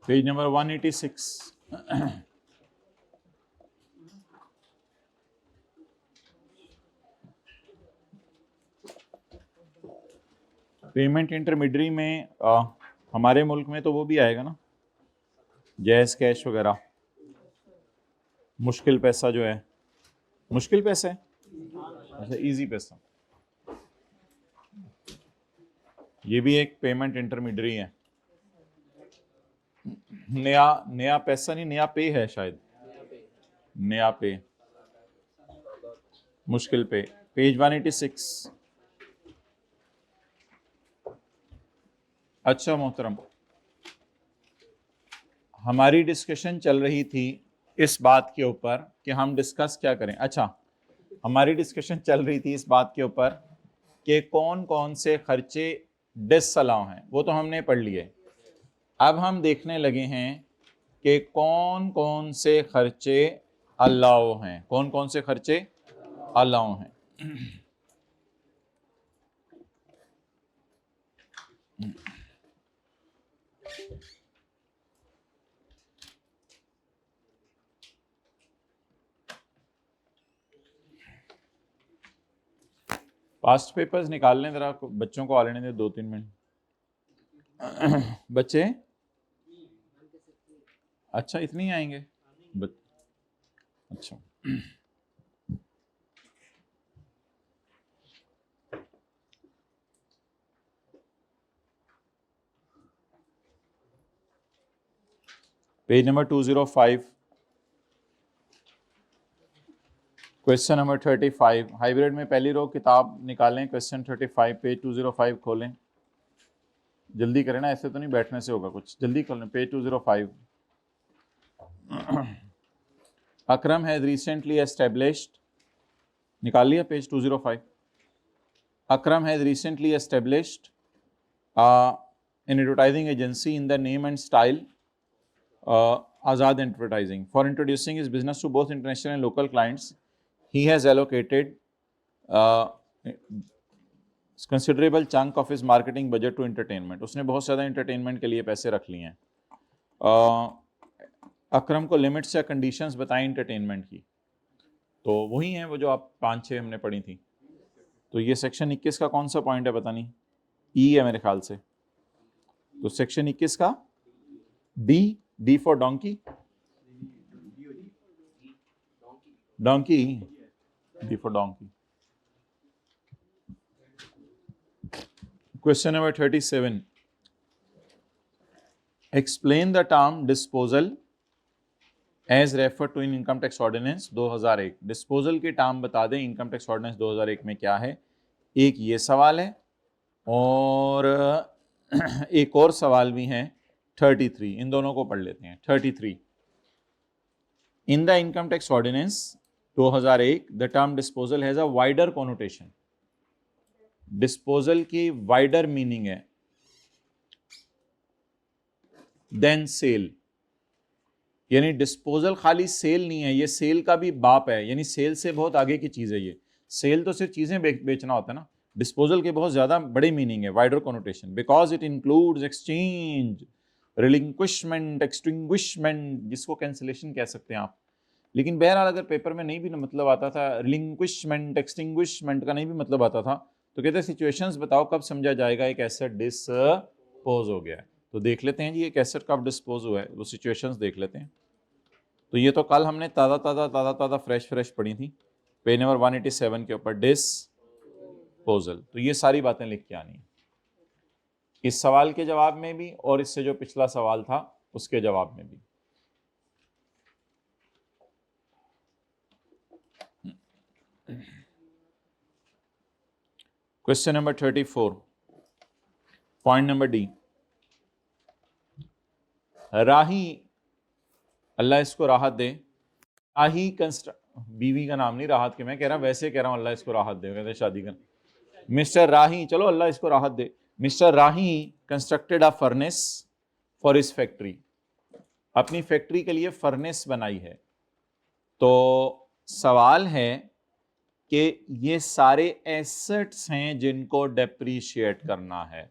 Page number 186। Payment intermediary में हमारे मुल्क में तो वो भी आएगा ना, जैज़ कैश वगैरह। मुश्किल पैसा जो है, मुश्किल पैसा है, अच्छा इजी पैसा, ये भी एक पेमेंट इंटरमीडियरी है। नया पैसा नहीं, नया पे है शायद, नया पे, मुश्किल पे, पेज 186। अच्छा मोहतरम, हमारी डिस्कशन चल रही थी इस बात के ऊपर कि हम डिस्कस क्या करें। अच्छा, हमारी डिस्कशन चल रही थी इस बात के ऊपर कि कौन कौन से खर्चे डिसअलाउ हैं, वो तो हमने पढ़ लिए। अब हम देखने लगे हैं कि कौन कौन से खर्चे अलाउ हैं, कौन कौन से खर्चे अलाउ हैं। पास्ट पेपर्स निकाल लें जरा, बच्चों को आ लेने दे 2-3 मिनट। बच्चे अच्छा इतनी ही आएंगे अच्छा page number 205, question number 35। Hybrid में पहली रो किताब निकालें, क्वेश्चन 35, पेज 205 खोलें। जल्दी करें ना, ऐसे तो नहीं बैठने से होगा कुछ, जल्दी खोलें page 205। Akram has recently established, निकाल लिया page 205। Akram has recently established an advertising agency in the name and style Azad Advertising. For introducing his business to both international and local clients, he has allocated considerable chunk of his marketing budget to entertainment. उसने बहुत ज़्यादा entertainment के लिए पैसे रख लिए हैं। अकरम को लिमिट्स या कंडीशंस बताएं entertainment की, तो वही हैं वो जो आप 5-6 हमने पढ़ी थी। तो ये सेक्शन 21 का कौन सा पॉइंट है पता नहीं, ई है मेरे ख्याल से। तो सेक्शन 21 का D for donkey, donkey, D for donkey. Question number 37, explain the term disposal as refer to in income tax ordinance 2001। Disposal की टर्म बता दें इनकम टैक्स ऑर्डिनेंस 2001 में क्या है। एक ये सवाल है और एक और सवाल भी है 33, इन दोनों को पढ़ लेते हैं। 33, in the income tax ordinance 2001 the term disposal has a wider connotation. Disposal की वाइडर मीनिंग है देन सेल, यानी डिस्पोजल खाली सेल नहीं है, ये सेल का भी बाप है, यानी सेल से बहुत आगे की चीज है। ये सेल तो सिर्फ चीजें बेचना होता है ना, डिस्पोजल के बहुत ज्यादा बड़ी मीनिंग है, wider connotation, because it includes exchange, relinquishment, extinguishment, जिसको कैंसिलेशन कह सकते हैं आप। लेकिन बहरहाल अगर पेपर में नहीं भी मतलब आता था, रिलिंक्विशमेंट, एक्सटिंग्विशमेंट का नहीं भी मतलब आता था, तो कहते सिचुएशंस बताओ कब समझा जाएगा एक एसेट डिस्पोज हो गया है। तो देख लेते हैं जी एक एसेट कब डिस्पोज हुआ है, वो सिचुएशंस देख लेते हैं। तो ये तो कल हमने ताज़ा फ्रेश पढ़ी थी, पेज नंबर 187 के ऊपर, डिस्पोजल। तो ये सारी बातें लिख के आनी है इस सवाल के जवाब में भी और इससे जो पिछला सवाल था उसके जवाब में भी। Question number 34, point number D, Rahi, अल्लाह इसको राहत दे, राही बीवी का नाम नहीं राहत के, मैं कह रहा वैसे कह रहा हूं अल्लाह इसको राहत दे, कहते शादी का मिस्टर राही, चलो अल्लाह इसको राहत दे। Mister Rahi constructed a furnace for his factory, अपनी फैक्ट्री के लिए फर्नेस बनाई है। तो सवाल है कि ये सारे एसेट्स हैं जिनको डेप्रीशिएट करना है,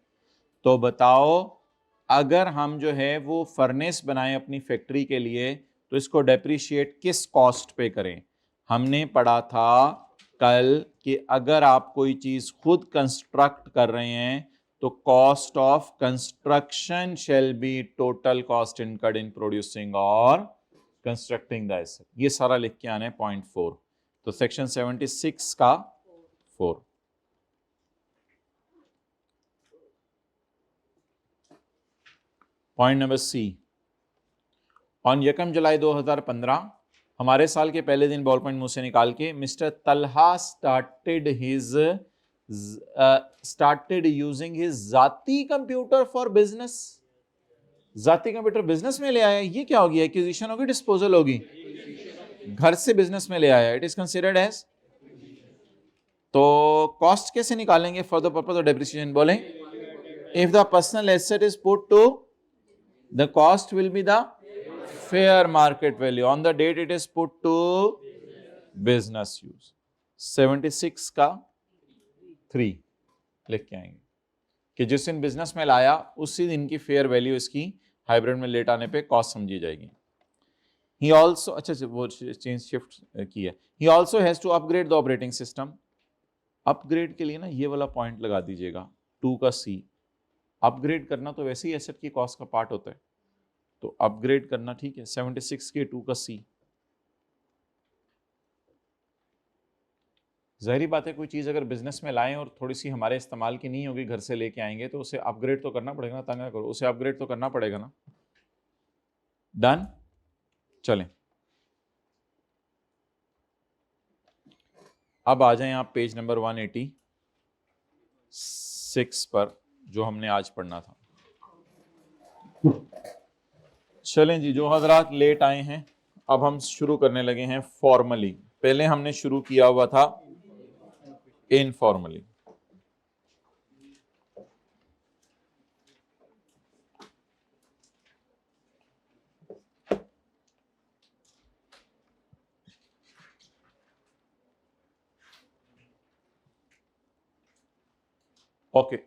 तो बताओ अगर हम जो है वो फर्नेस बनाएं अपनी फैक्ट्री के लिए तो इसको डेप्रिशिएट किस कॉस्ट पे करें? हमने पढ़ा था कल कि अगर आप कोई चीज खुद कंस्ट्रक्ट कर रहे हैं तो cost of construction shall be total cost incurred in producing और कंस्ट्रक्टिंग द एसेट। ये सारा लिख के आना है पॉइंट 4। तो सेक्शन 76 का 4। पॉइंट नंबर सी, ऑन 1 जुलाई 2015 हमारे साल के पहले दिन बॉल पॉइंट मुंह से निकाल के mister Talha started using his जाती कंप्यूटर फॉर बिजनेस। जाती कंप्यूटर बिजनेस में ले आया, ये क्या होगी? एक्विजिशन होगी, डिस्पोजल होगी? घर से बिजनेस में ले आया, इट इज कंसिडर्ड एज। तो कॉस्ट कैसे निकालेंगे for the purpose of depreciation? बोलें, if the personal asset is put to the cost will be the fair market value on the date it is put to business use। 76 का 3 लिख के आएंगे कि जिस दिन बिजनेस में लाया उसी दिन की फेयर वैल्यू इसकी हाइब्रिड में लेट आने पे कॉस्ट समझी जाएगी। ही ऑल्सो, अच्छा वो चेंज शिफ्ट की है। He also has to upgrade the operating system. Upgrade के लिए ना ये वाला पॉइंट लगा दीजिएगा 2 का सी। अपग्रेड करना तो वैसे ही एसेट की कॉस्ट का पार्ट होता है, तो अपग्रेड करना ठीक है। 76 के 2 का सी। जाहिर बात है कोई चीज़ अगर बिजनेस में लाएं और थोड़ी सी हमारे इस्तेमाल की नहीं होगी, घर से लेके आएंगे, तो उसे अपग्रेड तो करना पड़ेगा ना। तंग ना करो, उसे अपग्रेड तो करना पड़ेगा ना। डन, चलें अब आ जाएं आप पेज नंबर 186 पर, जो हमने आज पढ़ना था। चलें जी, जो हजरात लेट आए हैं अब हम शुरू करने लगे हैं फॉर्मली। पहले हमने शुरू किया हुआ था इनफॉर्मली। ओके,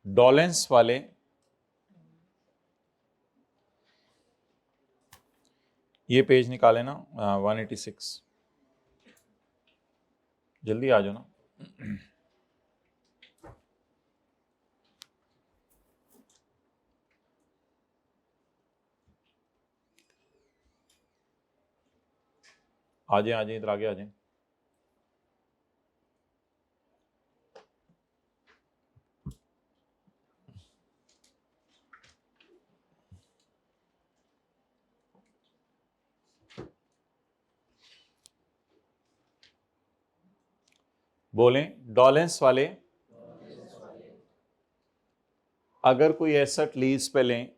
डॉलेंस वाले ये पेज निकाले ना 186। जल्दी आ जाओ ना। आ जाए इधर आगे आ जाए। बोलें, डॉलेंस वाले अगर कोई एसेट लीज पे लें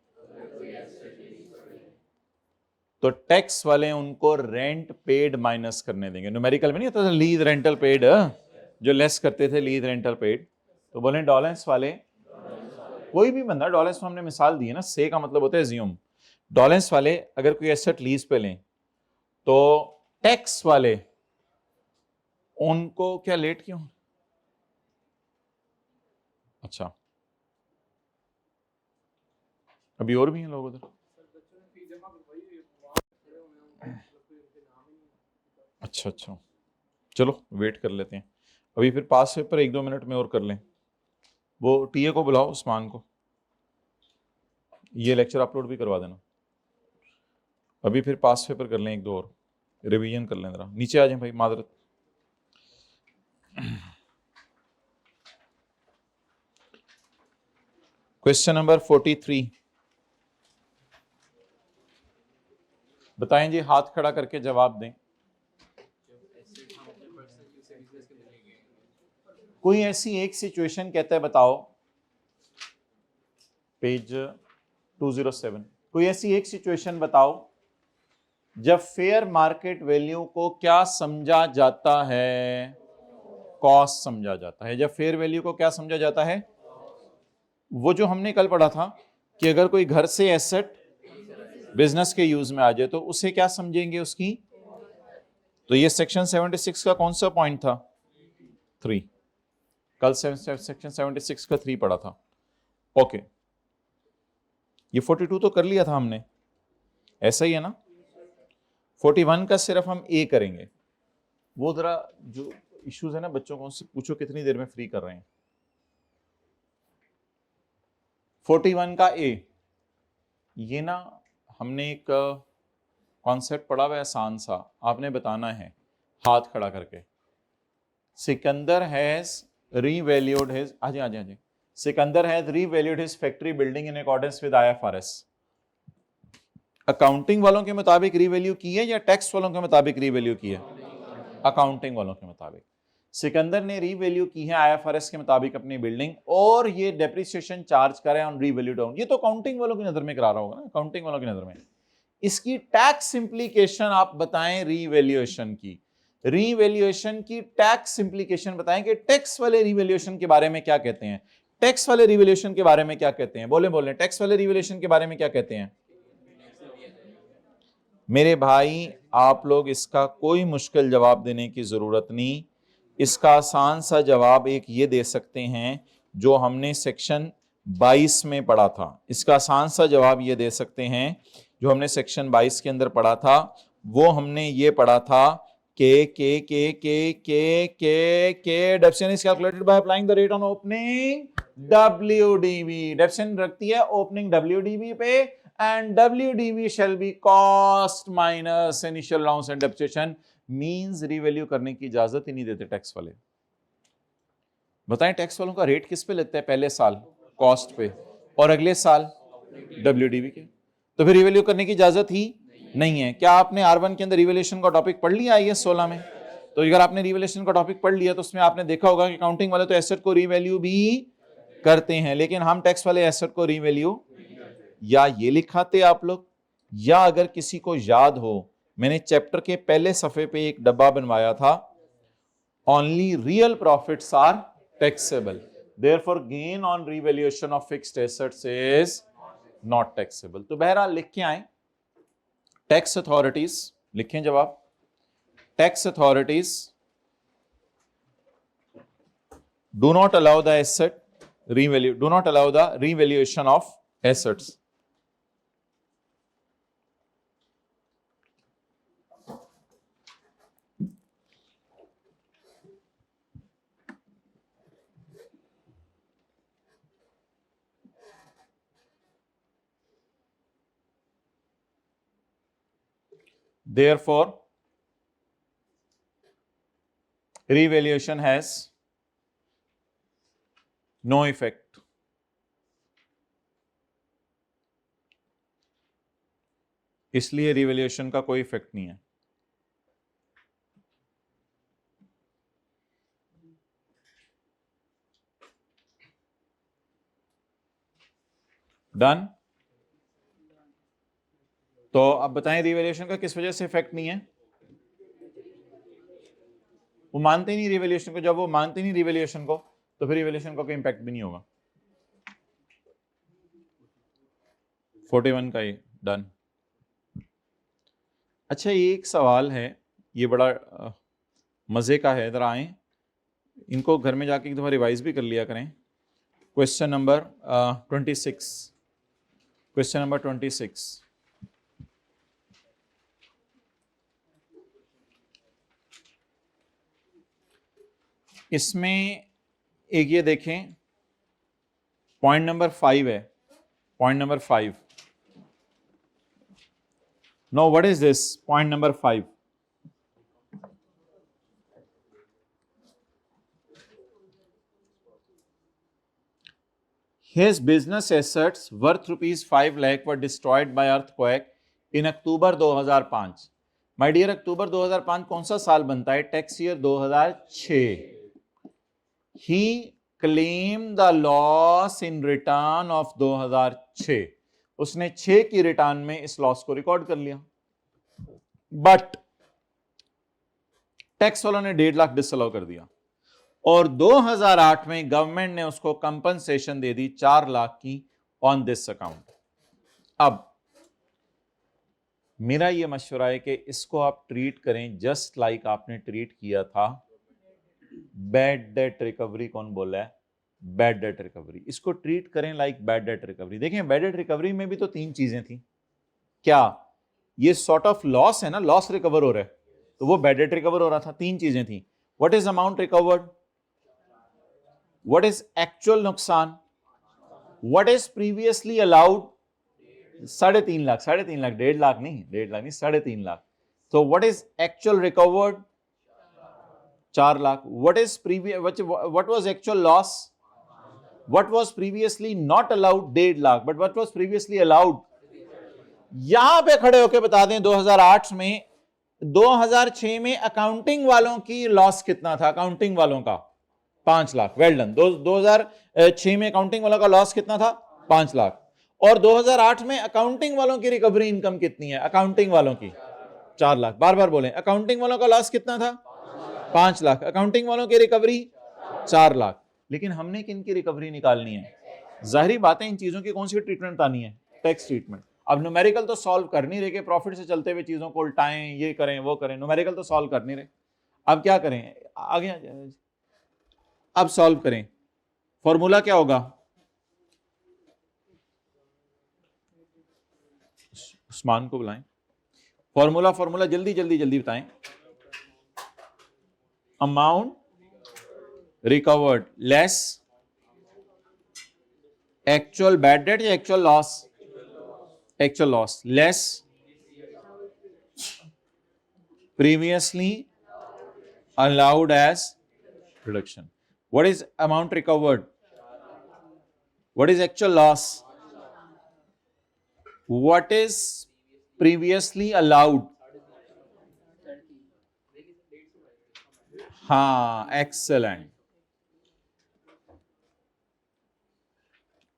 तो टैक्स वाले उनको रेंट पेड माइनस करने देंगे। न्यूमेरिकल में नहीं होता था लीज रेंटल पेड, जो लेस करते थे लीज रेंटल पेड। तो बोलें डॉलेंस वाले, कोई भी बंदा, डॉलेंस में हमने मिसाल दी है ना, से का मतलब होता है ज्यूम। डॉलेंस वाले अगर कोई एसेट लीज पे लें तो टैक्स वाले उनको क्या लेट क्यों? अच्छा, अभी और भी हैं लोग उधर? अच्छा, चलो वेट कर लेते हैं। अभी फिर पास पेपर 1-2 मिनट में और कर लें। वो टीए को बुलाओ, उस्मान को, ये लेक्चर अपलोड भी करवा देना। अभी फिर पास पेपर कर लें 1-2 और, रिवीजन कर लें। जरा नीचे आ जाए भाई, मादरत। क्वेश्चन नंबर 43 बताएं जी, हाथ खड़ा करके जवाब दें। कोई ऐसी एक सिचुएशन कहता है, बताओ पेज 207। कोई ऐसी एक सिचुएशन बताओ जब फेयर मार्केट वैल्यू को क्या समझा जाता है? कॉस्ट समझा जाता है। जब फेयर वैल्यू को क्या समझा जाता है? वो जो हमने कल पढ़ा था कि अगर कोई घर से एसेट बिजनेस के यूज में आ जाए तो उसे क्या समझेंगे? उसकी तो ये सेक्शन 76 का कौन सा पॉइंट था? 3। कल सेक्शन 76 का 3 पढ़ा था। ओके, ये 42 तो कर लिया था हमने, ऐसा ही है ना? 41 का सिर्फ हम ए करेंगे। वो जरा जो इश्यूज है ना बच्चों को उनसे पूछो कितनी देर में फ्री कर रहे हैं। 41 का ए, ये ना हमने एक कॉन्सेप्ट पढ़ा हुआ है आसान सा, आपने बताना है हाथ खड़ा करके। सिकंदर हैज रीवैल्यूड हिज, आजे आजे आजे, Sikandar has revalued his factory building in accordance with IFRS। Accounting वालों के मुताबिक रीवैल्यू की है या टैक्स वालों के मुताबिक रीवैल्यू की है? अकाउंटिंग वालों के मुताबिक। सिकंदर ने रीवैल्यू की है IFRS के मुताबिक अपनी बिल्डिंग, और ये डेप्रिसिएशन चार्ज करे ऑन रीवैल्यू डाउन। ये तो अकाउंटिंग वालों की नजर में करा रहा होगा ना, अकाउंटिंग वालों की नजर में। इसकी टैक्स इंप्लीकेशन आप बताएं रीवैल्यूएशन की, रीवैल्यूएशन की टैक्स इंप्लीकेशन बताएं कि टैक्स वाले रीवैल्यूएशन के बारे में क्या कहते हैं, टैक्स वाले रीवैल्यूएशन के बारे में क्या कहते हैं, बोले बोले टैक्स वाले रीवैल्यूएशन के बारे में क्या कहते हैं? मेरे भाई आप लोग इसका कोई मुश्किल जवाब देने की जरूरत नहीं, इसका आसान सा जवाब एक ये दे सकते हैं जो हमने सेक्शन 22 में पढ़ा था। इसका आसान सा जवाब ये दे सकते हैं जो हमने सेक्शन 22 के अंदर पढ़ा था। वो हमने ये पढ़ा था के depreciation is calculated by applying the rate on opening WDV। Depreciation रखती है ओपनिंग WDV पे, and WDV shall be cost minus initial allowance and depreciation। Means revalue करने की इजाजत ही नहीं देते टैक्स वाले। बताएं टैक्स वालों का रेट किस पे लगता है? पहले साल कॉस्ट पे और अगले साल WDV के। तो फिर रीवैल्यू करने की इजाजत ही नहीं है। क्या आपने R1 के अंदर रीवैल्यूएशन का टॉपिक पढ़ लिया IAS 16 में? तो अगर आपने रीवैल्यूएशन का टॉपिक पढ़ लिया तो उसमें आपने देखा होगा कि अकाउंटिंग वाले तो एसेट को रीवैल्यू भी करते हैं, लेकिन हम टैक्स वाले एसेट को रीवैल्यू या ये लिखाते आप लोग, या अगर किसी को याद हो मैंने चैप्टर के पहले सफे पे एक डब्बा बनवाया था, only real profits are taxable, therefore gain on revaluation of fixed assets is not taxable. तो बहरहाल लिख के आए, टैक्स अथॉरिटीज लिखें जवाब, tax authorities do not allow the asset revalue, do not allow the revaluation of assets. Therefore, revaluation has no effect। इसलिए revaluation का कोई इफेक्ट नहीं है। डन। तो अब बताएं रिवैल्यूएशन का किस वजह से इफेक्ट नहीं है? वो मानते नहीं रिवैल्यूएशन को। जब वो मानते नहीं रिवैल्यूएशन को तो फिर रिवैल्यूएशन का कोई इंपैक्ट भी नहीं होगा। 41 का ये डन। अच्छा, ये एक सवाल है, ये बड़ा मजे का है, इधर आए, इनको घर में जाके एक दफा रिवाइज भी कर लिया करें। Question number 26, question number 26। इसमें एक ये देखें, पॉइंट नंबर 5 है, point number 5। No, what is this? Point number 5, his business assets worth ₹5 lakh were destroyed by earthquake in October 2005। My dear, October 2005 कौन सा साल बनता है? Tax year 2006। He claim the loss in return of 2006। उसने 6 की return में इस loss को रिकॉर्ड कर लिया, बट टैक्स वालों ने 1.5 लाख डिसअलाउ कर दिया, और 2008 में गवर्नमेंट ने उसको कंपनसेशन दे दी 4 लाख की ऑन दिस अकाउंट। अब मेरा ये मशवरा है कि इसको आप ट्रीट करें जस्ट लाइक आपने ट्रीट किया था बैड डेट रिकवरी। कौन बोला है? Bad debt recovery. इसको ट्रीट करें लाइक बैड डेट रिकवरी। देखें बैड डेट रिकवरी में भी तो 3 चीजें थी। क्या ये सॉर्ट ऑफ लॉस है ना, लॉस रिकवर हो रहा है, तो वो बैड डेट रिकवर हो रहा था। 3 चीजें थी। What is amount recovered, what is actual नुकसान, what is previously allowed. 3.5 lakh, 3.5 lakh, 1.5 lakh नहीं, 1.5 लाख नहीं, 3.5 लाख। तो what is actual recovered? 4 lakh. What is previous, what was actual loss? What was previously not allowed? 1.5 lakh. But what was previously allowed? यहां पे खड़े होकर बता दें 2008 में, 2006 में अकाउंटिंग वालों की लॉस कितना था? अकाउंटिंग वालों का 5 लाख। Well done. 2006 में अकाउंटिंग वालों का लॉस कितना था? 5 लाख। और 2008 में अकाउंटिंग वालों की रिकवरी इनकम कितनी है? अकाउंटिंग वालों की 4 लाख। बार बार बोलें, अकाउंटिंग वालों का लॉस कितना था? 5 लाख। अकाउंटिंग वालों की रिकवरी 4 लाख। लेकिन हमने किन की रिकवरी निकालनी है? जाहिर बात है इन चीजों की कौन सी ट्रीटमेंट आनी है? Tax treatment. अब न्यूमेरिकल तो सॉल्व कर नहीं रहे कि प्रॉफिट से चलते हुए चीजों को उल्टाएं, ये करें वो करें, न्यूमेरिकल तो सॉल्व कर नहीं रहे। अब क्या करें? आगे अब सॉल्व करें। फॉर्मूला क्या होगा? उस्मान को बुलाएं। फॉर्मूला जल्दी जल्दी जल्दी बताएं। Amount recovered less actual bad debt या actual loss? Actual loss less previously allowed as reduction. What is amount recovered? What is actual loss? What is previously allowed? हाँ, excellent.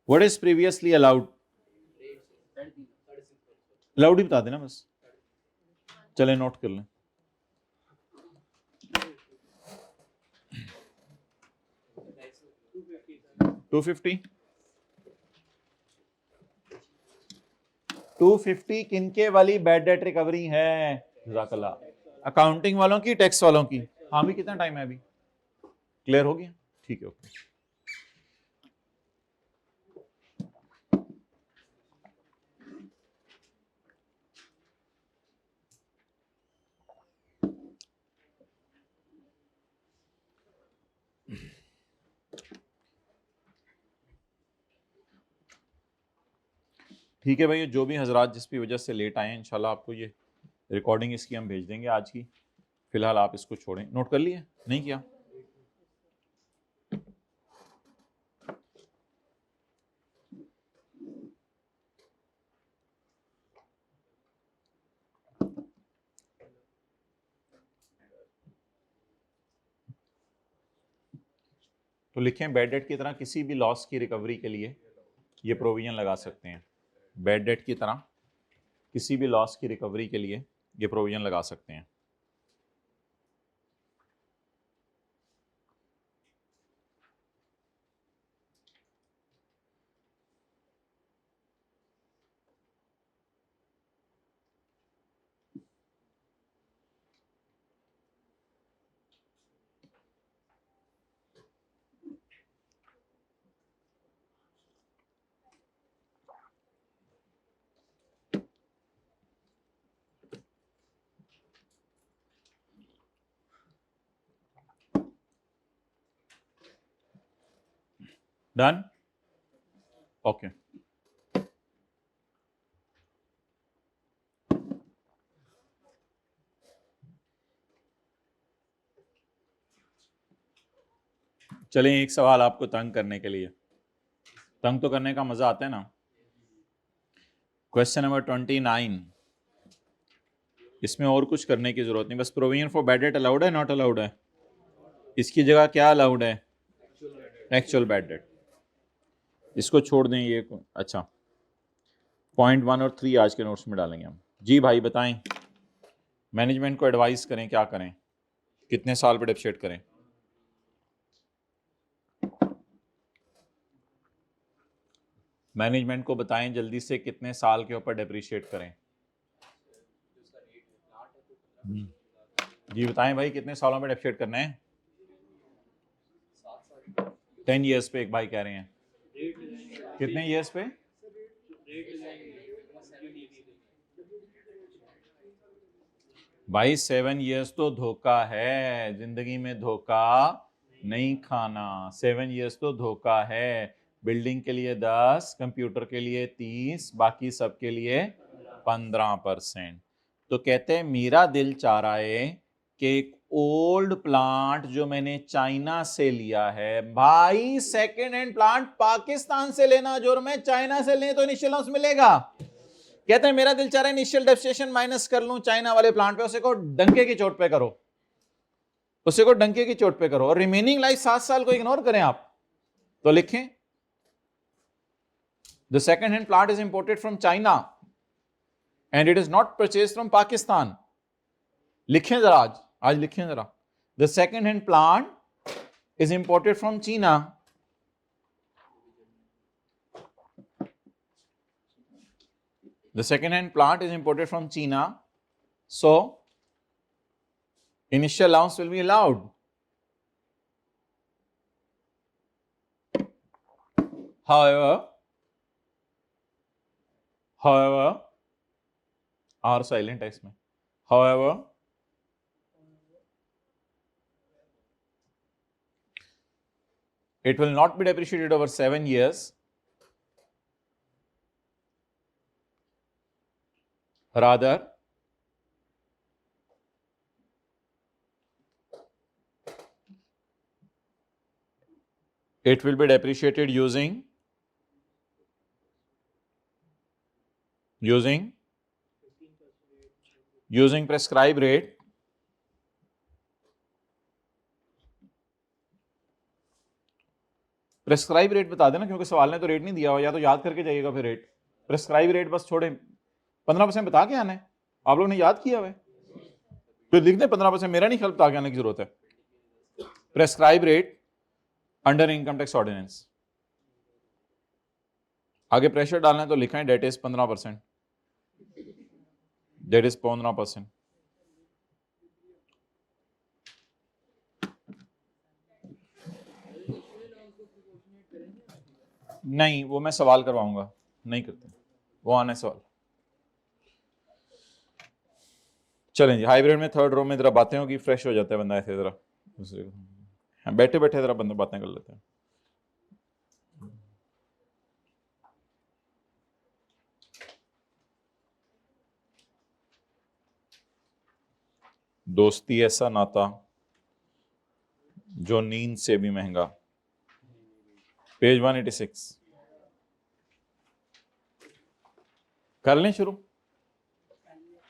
What is previously allowed? Allowed ही बता देना बस। चले note कर लें। $250 किनके वाली बैड डेट रिकवरी है? जज़ाकल्लाह। अकाउंटिंग वालों की, टैक्स वालों की। हाँ भी कितना टाइम है अभी? क्लियर हो गया? ठीक है, ओके। ठीक है भाई, जो भी हजरात जिस भी वजह से लेट आए हैं, इंशाल्लाह आपको ये रिकॉर्डिंग इसकी हम भेज देंगे आज की। फिलहाल आप इसको छोड़ें। नोट कर लिए? नहीं किया? तो लिखें बैड डेट की तरह किसी भी लॉस की रिकवरी के लिए ये प्रोविजन लगा सकते हैं। बैड डेट की तरह किसी भी लॉस की रिकवरी के लिए ये प्रोविजन लगा सकते हैं। डन? ओके। चलें, एक सवाल आपको तंग करने के लिए। तंग तो करने का मजा आता है ना। Question number 29। इसमें और कुछ करने की जरूरत नहीं, बस provision for bad debt allowed है, नॉट अलाउड है? इसकी जगह क्या अलाउड है? Actual bad date. इसको छोड़ दें ये। अच्छा, पॉइंट 1 और 3 आज के नोट्स में डालेंगे हम। जी भाई बताएं, मैनेजमेंट को एडवाइस करें, क्या करें, कितने साल पर डेप्रिशिएट करें? मैनेजमेंट को बताएं जल्दी से, कितने साल के ऊपर डेप्रिशिएट करें? जी बताएं भाई, कितने सालों में डेप्रिशिएट करना है? 10 ईयर्स पे एक भाई कह रहे हैं। कितने ईयर्स पे? भाई 7 ईयर्स तो धोखा है, जिंदगी में धोखा नहीं खाना। 7 ईयर्स तो धोखा है। बिल्डिंग के लिए 10, कंप्यूटर के लिए 30, बाकी सब के लिए 15%। तो कहते हैं मेरा दिल चाह रहा है कि एक ओल्ड प्लांट जो मैंने चाइना से लिया है, भाई सेकेंड हैंड प्लांट पाकिस्तान से लेना जो मैं चाइना से ले तो इनिशियल लॉस मिलेगा। कहते हैं मेरा दिल चाह रहा है इनिशियल डेप्रिसिएशन माइनस कर लूं चाइना वाले प्लांट पे, उसे को डंके की चोट पे करो, उसे को डंके की चोट पे करो, और रिमेनिंग लाइफ 7 साल को इग्नोर करें आप। तो लिखें the second hand plant is imported from China and it is not purchase from Pakistan. लिखें जरा, आज लिखें जरा, the second hand plant is imported from China The second-hand plant is imported from China, so initial allowance will be allowed. However, R silent है इसमें. However, it will not be depreciated over 7 years. Rather, it will be depreciated using prescribed rate prescribe rate बता देना, क्योंकि सवाल ने तो rate नहीं दिया हुआ, या तो याद करके जाइएगा फिर रेट। प्रेस्क्राइब रेट बस छोड़े, 15% बता के आना है। आप लोगों ने याद किया हुआ है, फिर लिख दें 15%, मेरा नहीं ख्याल बता के आने की जरूरत है। Prescribe rate under income tax ordinance, आगे प्रेशर डालना है तो लिखा है डेट इज 15%, डेट इज 15%। नहीं, वो मैं सवाल करवाऊंगा, नहीं करते वो, आना है सवाल। चलें जी, हाइब्रिड में थर्ड रो में जरा बातें होगी, फ्रेश हो जाता है बंदा ऐसे, जरा दूसरे हाँ, बैठे बैठे जरा बंदा बातें कर लेते हैं। दोस्ती ऐसा नाता जो नींद से भी महंगा, पेज 186। कर लें शुरू,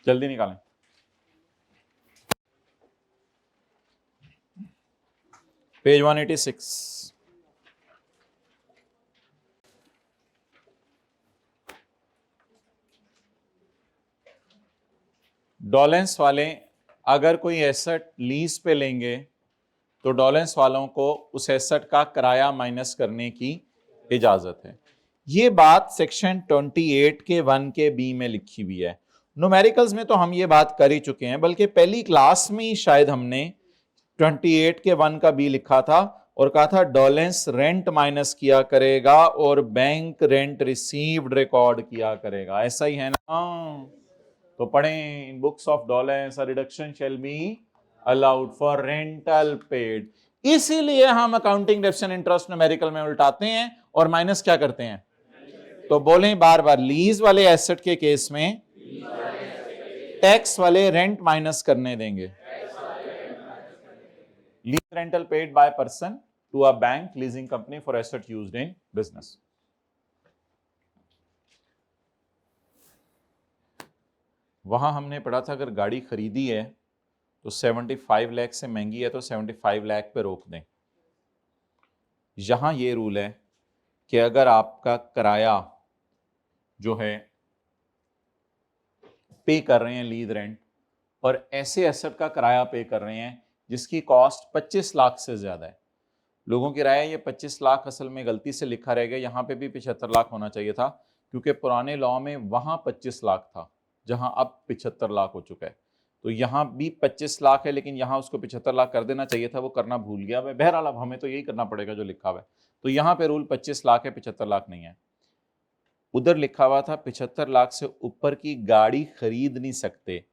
जल्दी निकालें। पेज 186। डॉलेंस वाले अगर कोई एसेट लीज पे लेंगे तो डॉलेंस वालों को उस एसेट का किराया माइनस करने की इजाजत है। ये बात सेक्शन 28 के 1 के बी में लिखी हुई है। न्यूमेरिकल्स में तो हम ये बात कर ही चुके हैं, बल्कि पहली क्लास में ही शायद हमने 28 के 1 का बी लिखा था और कहा था डॉलेंस रेंट माइनस किया करेगा और बैंक रेंट रिसीव्ड रिकॉर्ड किया करेगा। ऐसा ही है ना? तो पढ़ें, in books of Dawlance a reduction shall be allowed for rental paid. इसीलिए हम अकाउंटिंग डेप्शन इंटरेस्ट न्यूमेरिकल में उल्टाते हैं और माइनस क्या करते हैं। तो बोलें बार बार, लीज वाले एसेट के केस में टैक्स वाले रेंट माइनस करने देंगे। Lease rental paid by person to a bank leasing company for asset used in business. वहां हमने पढ़ा था अगर गाड़ी खरीदी है तो 75 लाख से महंगी है तो 75 लाख पे रोक दें। यहां ये रूल है कि अगर आपका किराया जो है पे कर रहे हैं लीज रेंट, और ऐसे एसेट का किराया पे कर रहे हैं जिसकी कॉस्ट 25 लाख से ज्यादा है। लोगों की राय है ये 25 लाख असल में गलती से लिखा रह गया, यहां पे भी 75 लाख होना चाहिए था, क्योंकि पुराने लॉ में वहां 25 लाख था जहां अब 75 लाख हो चुका है। तो यहाँ भी 25 लाख है, लेकिन यहाँ उसको 75 लाख कर देना चाहिए था, वो करना भूल गया। बहरहाल अब हमें तो यही करना पड़ेगा जो लिखा हुआ है। तो यहाँ पे रूल 25 लाख है, 75 लाख नहीं है। उधर लिखा हुआ था 75 लाख से ऊपर की गाड़ी खरीद नहीं सकते,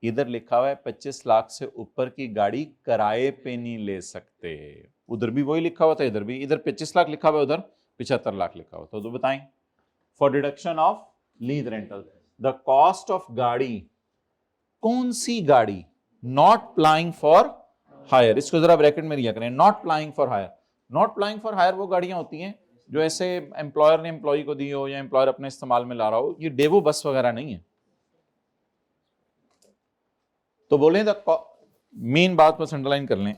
इधर लिखा हुआ है 25 लाख से ऊपर की गाड़ी किराए पे नहीं ले सकते। उधर भी वही लिखा हुआ था, इधर भी। इधर 25 लाख लिखा हुआ है, उधर 75 लाख लिखा हुआ था। तो बताएं, for deduction of lease rental the cost of गाड़ी, कौन सी गाड़ी, नॉट प्लाइंग फॉर हायर, इसको जरा ब्रैकेट में लिया करें, not plying for hire. Not plying for hire वो गाड़ियां होती हैं जो ऐसे एम्प्लॉयर ने एम्प्लॉय को दी हो या एम्प्लॉयर अपने इस्तेमाल में ला रहा हो, ये डेवो बस वगैरह नहीं है। तो बोले मेन बात पर अंडरलाइन कर लें,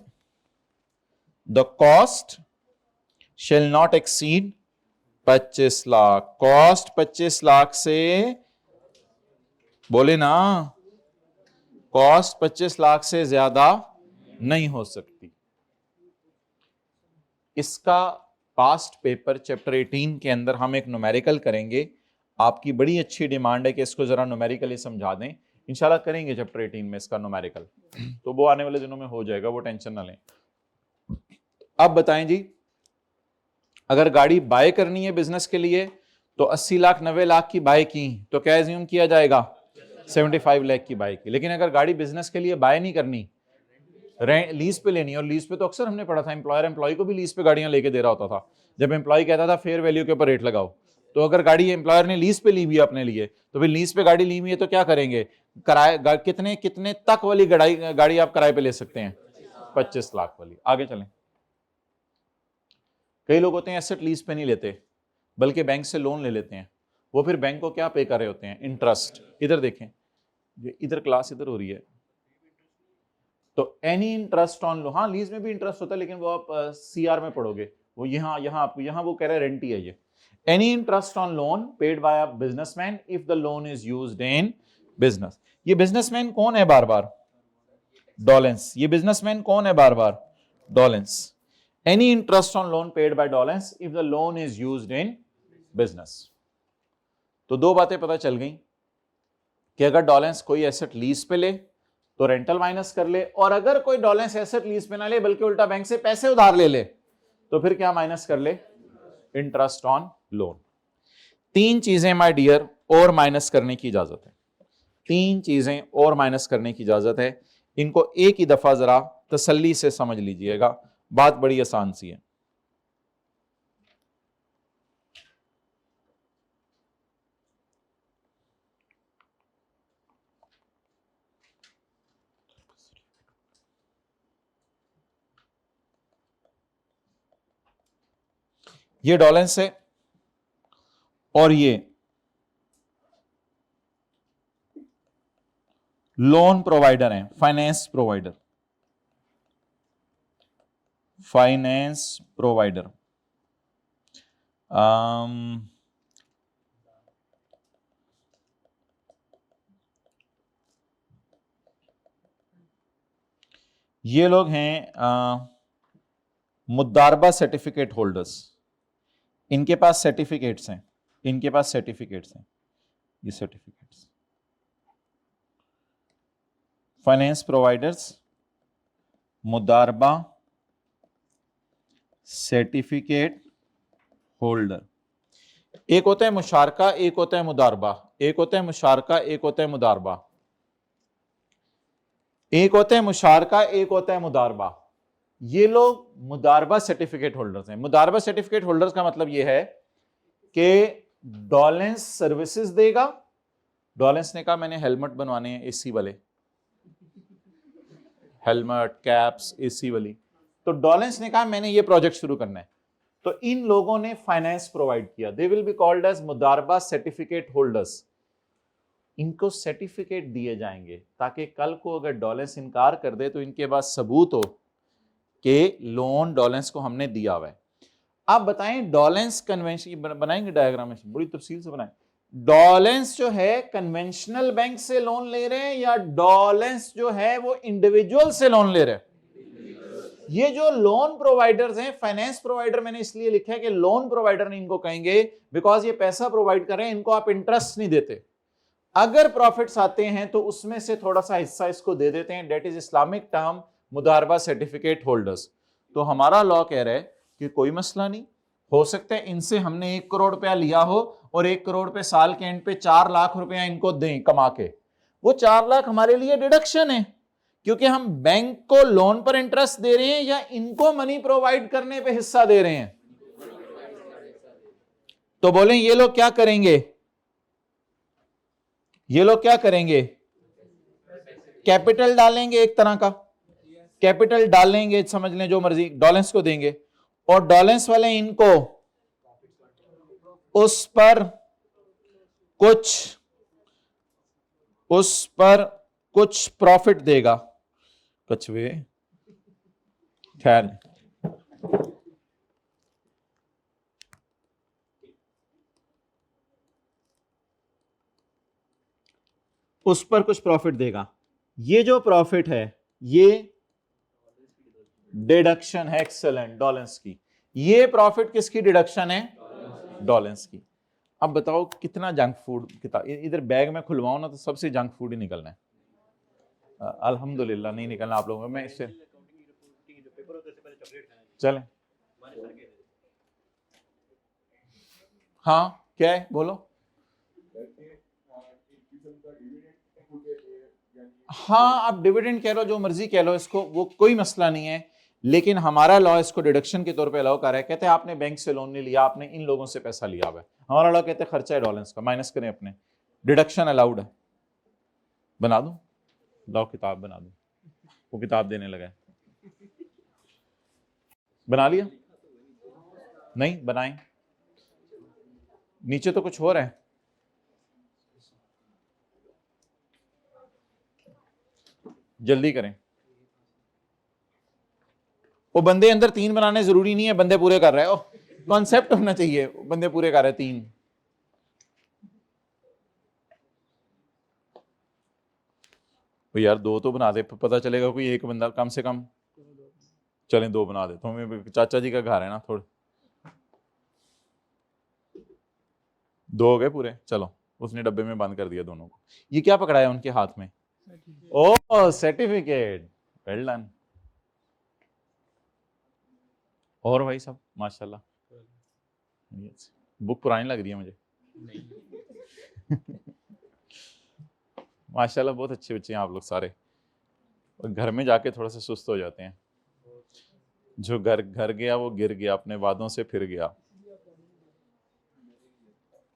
the cost shall not exceed 25 lakh. Cost 25 lakh से, बोले ना, कॉस्ट 25 लाख से ज्यादा नहीं हो सकती। इसका पास्ट पेपर चैप्टर 18 के अंदर हम एक न्यूमेरिकल करेंगे। आपकी बड़ी अच्छी डिमांड है कि इसको जरा न्यूमेरिकली समझा दें, इंशाल्लाह करेंगे चैप्टर 18 में इसका न्यूमेरिकल, तो वो आने वाले दिनों में हो जाएगा, वो टेंशन ना लें। अब बताएं जी, अगर गाड़ी बाय करनी है बिजनेस के लिए तो 80 लाख 90 लाख की बाय की तो क्या एज्यूम किया जाएगा, 75 लाख की बाय की। लेकिन अगर गाड़ी बिजनेस के लिए बाय नहीं करनी, लीज पे लेनी है, और लीज पे तो अक्सर हमने पढ़ा था एम्प्लॉयर एम्प्लॉय को भी लीज पे गाड़ियां लेके दे रहा होता था। जब एम्प्लॉय कहता था फेयर वैल्यू के ऊपर रेट लगाओ, तो अगर गाड़ी एम्प्लॉयर ने लीज पे ली हुई है अपने लिए, तो फिर लीज पे गाड़ी ली हुई है तो क्या करेंगे, किराए कितने कितने तक वाली गाड़ी आप किराए पे ले सकते हैं, 25 लाख वाली। आगे चलें, कई लोग होते हैं एसेट लीज पे नहीं लेते बल्कि बैंक से लोन ले लेते हैं। वो फिर बैंक को क्या पे कर रहे होते हैं, इंटरेस्ट। इधर देखें, इधर क्लास इधर हो रही है, तो एनी इंटरेस्ट ऑन लोन, हाँ लीज में भी इंटरेस्ट होता है लेकिन वो आप सीआर में पढ़ोगे, वो यहाँ वो कह रहे हैं रेंट ही है ये। Any interest on loan paid by a businessman if the loan is used in business. ये बिजनेसमैन कौन है बार बार, डॉलेंस। ये बिजनेसमैन कौन है बार बार, Dawlance. Any interest on loan paid by Dawlance if the loan is used in business. तो दो बातें पता चल गई कि अगर डॉलेंस कोई एसेट लीज पे ले तो रेंटल माइनस कर ले, और अगर कोई डॉलेंस एसेट लीज पे ना ले बल्कि उल्टा बैंक से पैसे उधार ले ले तो फिर क्या माइनस कर ले, इंटरेस्ट ऑन लोन। तीन चीजें माय डियर और माइनस करने की इजाजत है, तीन चीजें और माइनस करने की इजाजत है। इनको एक ही दफा जरा तसल्ली से समझ लीजिएगा, बात बड़ी आसान सी है। ये डॉलेंस है और ये लोन प्रोवाइडर हैं, फाइनेंस प्रोवाइडर, फाइनेंस प्रोवाइडर। ये लोग हैं मुद्दारबा सर्टिफिकेट होल्डर्स। इनके पास सर्टिफिकेट्स हैं, इनके पास सर्टिफिकेट्स हैं, ये सर्टिफिकेट्स। फाइनेंस प्रोवाइडर्स, मुदारबा सर्टिफिकेट होल्डर। एक होता है मुशारका, एक होता है मुदारबा। एक होता है मुशारका, एक होता है मुदारबा। एक होता है मुशारका, एक होता है मुदारबा। ये लोग मुदारबा सर्टिफिकेट होल्डर्स हैं। मुदारबा सर्टिफिकेट होल्डर्स का मतलब ये है कि डॉलेंस सर्विसेज देगा। डॉलेंस ने कहा मैंने हेलमेट बनवाने हैं एसी वाले, हेलमेट, कैप्स, एसी वाली, तो डॉलेंस ने कहा मैंने ये प्रोजेक्ट शुरू करना है, तो इन लोगों ने फाइनेंस प्रोवाइड किया। They will be called as मुदारबा सर्टिफिकेट होल्डर्स। इनको सर्टिफिकेट दिए जाएंगे ताकि कल को अगर डॉलेंस इनकार कर दे तो इनके पास सबूत हो कि लोन डॉलेंस को हमने दिया हुआ है। आप बताएं डॉलेंस कन्वेंशन बनाएंगे, डायग्राम में बड़ी तफसील से बनाएं। डॉलेंस जो है कन्वेंशनल बैंक से लोन ले रहे हैं या डॉलेंस जो है वो इंडिविजुअल से लोन ले रहे हैं? ये जो लोन प्रोवाइडर्स हैं, फाइनेंस प्रोवाइडर मैंने इसलिए लिखा है कि लोन प्रोवाइडर नहीं इनको कहेंगे बिकॉज ये पैसा प्रोवाइड कर रहे हैं, इनको आप इंटरेस्ट नहीं देते। अगर प्रॉफिट्स आते हैं तो उसमें से थोड़ा सा हिस्सा इसको दे देते हैं, डेट इज इस्लामिक टर्म मुदारबा सर्टिफिकेट होल्डर्स। तो हमारा लॉ कह रहा है कि कोई मसला नहीं, हो सकता है इनसे हमने 1 करोड़ रुपया लिया हो और 1 करोड़ पे साल के एंड पे 4 लाख रुपया इनको दें कमा के, वो 4 लाख हमारे लिए डिडक्शन है, क्योंकि हम बैंक को लोन पर इंटरेस्ट दे रहे हैं या इनको मनी प्रोवाइड करने पे हिस्सा दे रहे हैं। तो बोलें ये लोग क्या करेंगे, ये लोग क्या करेंगे, कैपिटल डालेंगे, एक तरह का कैपिटल डालेंगे, समझ लें जो मर्जी, डॉलेंस को देंगे और डॉलेंस वाले इनको उस पर कुछ प्रॉफिट देगा। कछुए खैर, उस पर कुछ प्रॉफिट देगा। ये जो प्रॉफिट है ये डिडक्शन है, एक्सेलेंट, डॉलेंस की। ये प्रॉफिट किसकी डिडक्शन है, डॉलेंस की। अब बताओ कितना जंक फूड, इधर बैग में खुलवाओ ना तो सबसे जंक फूड ही निकलना है। अल्हम्दुलिल्लाह नहीं निकलना आप लोगों में, मैं इससे चलें। हाँ क्या है बोलो। हाँ आप डिविडेंड कह लो, जो मर्जी कह लो इसको, वो कोई मसला नहीं है, लेकिन हमारा लॉ इसको डिडक्शन के तौर पे अलाउ कर रहा है। कहते हैं आपने बैंक से लोन नहीं लिया, आपने इन लोगों से पैसा लिया हुआ है, हमारा लॉ कहते हैं खर्चा है डॉलेंस का, माइनस करें अपने, डिडक्शन अलाउड है। बना दूं लॉ, किताब बना दूं, वो किताब देने लगा है, बना लिया नहीं, बनाएं, नीचे तो कुछ हो रहा है। जल्दी करें, वो बंदे अंदर 3 बनाने जरूरी नहीं है, बंदे पूरे कर रहे हो, कॉन्सेप्ट होना चाहिए, बंदे पूरे कर रहे हैं 3। तो यार 2 तो बना दे, पता चलेगा कोई एक बंदा कम से कम, चलें 2 बना दे, तो चाचा जी का घर है ना, थोड़े 2 हो गए पूरे, चलो उसने डब्बे में बंद कर दिया दोनों को। ये क्या पकड़ा है उनके हाथ में, ओ सर्टिफिकेट, वेल डन। और भाई सब माशाल्लाह, बुक पुरानी लग रही है मुझे माशाल्लाह बहुत अच्छे बच्चे हैं आप लोग सारे, और घर में जाके थोड़ा सा सुस्त हो जाते हैं। जो घर गया वो गिर गया, अपने वादों से फिर गया।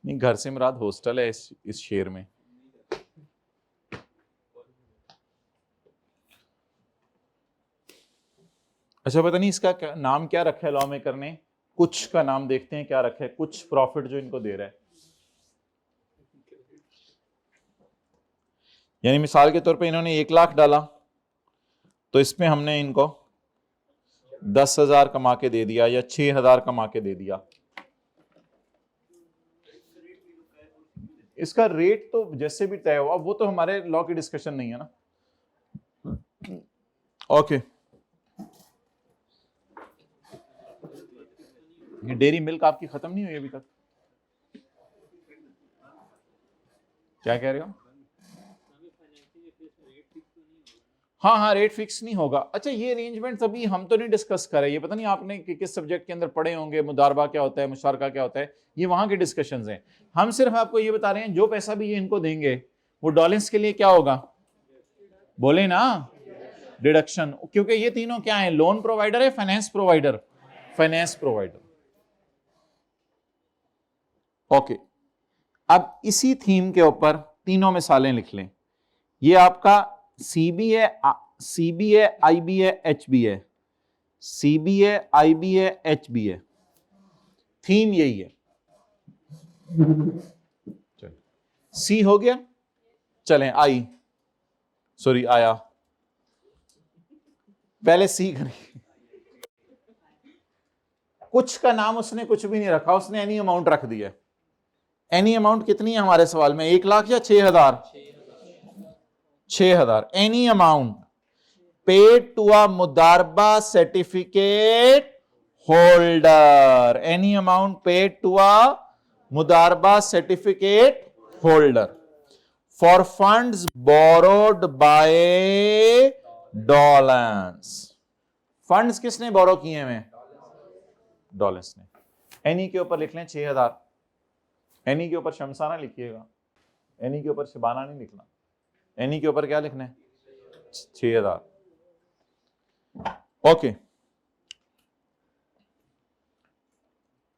नहीं, घर से मुराद हॉस्टल है इस शहर में। अच्छा पता नहीं इसका नाम क्या रखा है लॉ मेकर ने, कुछ का नाम देखते हैं क्या रखा है, कुछ प्रॉफिट जो इनको दे रहा है। यानी मिसाल के तौर पे इन्होंने 1 लाख डाला, तो इसमें हमने इनको 10,000 कमा के दे दिया या 6,000 कमा के दे दिया। इसका रेट तो जैसे भी तय हुआ, वो तो हमारे लॉ की डिस्कशन नहीं है ना। ओके, ये डेयरी मिल्क आपकी खत्म नहीं हुई अभी तक, क्या कह रहे हो? हाँ रेट फिक्स नहीं होगा। अच्छा ये अरेंजमेंट्स अभी हम तो नहीं डिस्कस कर रहे, ये पता नहीं आपने किस सब्जेक्ट के अंदर पढ़े होंगे, मुदारबा क्या होता है, मुशारका क्या होता है, ये वहां के डिस्कशंस हैं। हम सिर्फ आपको ये बता रहे हैं जो पैसा भी ये इनको देंगे वो डॉलेंस के लिए क्या होगा, बोले ना, डिडक्शन। क्योंकि ये तीनों क्या है, लोन प्रोवाइडर है, finance provider, finance provider. Okay, अब इसी थीम के ऊपर तीनों मिसालें लिख लें। ये आपका सीबी है, आईबी है, एचबी है, सीबी है, आईबी है, एचबी है, थीम यही है। सी हो गया, चलें आया, पहले सी करें। कुछ का नाम उसने कुछ भी नहीं रखा, उसने एनी अमाउंट रख दिया। एनी अमाउंट कितनी है हमारे सवाल में, 1 लाख या 6,000? 6,000। Any amount paid to a मुदारबा certificate holder, any amount paid to a मुदारबा certificate holder for funds borrowed by Dawlance. Funds किसने बोरो किए हुए? डॉलेंस ने। एनी के ऊपर लिख लें 6000, एनी के ऊपर शमसाना लिखिएगा, एनी के ऊपर शबाना नहीं लिखना, एनी के ऊपर क्या लिखना है? 6000। ओके,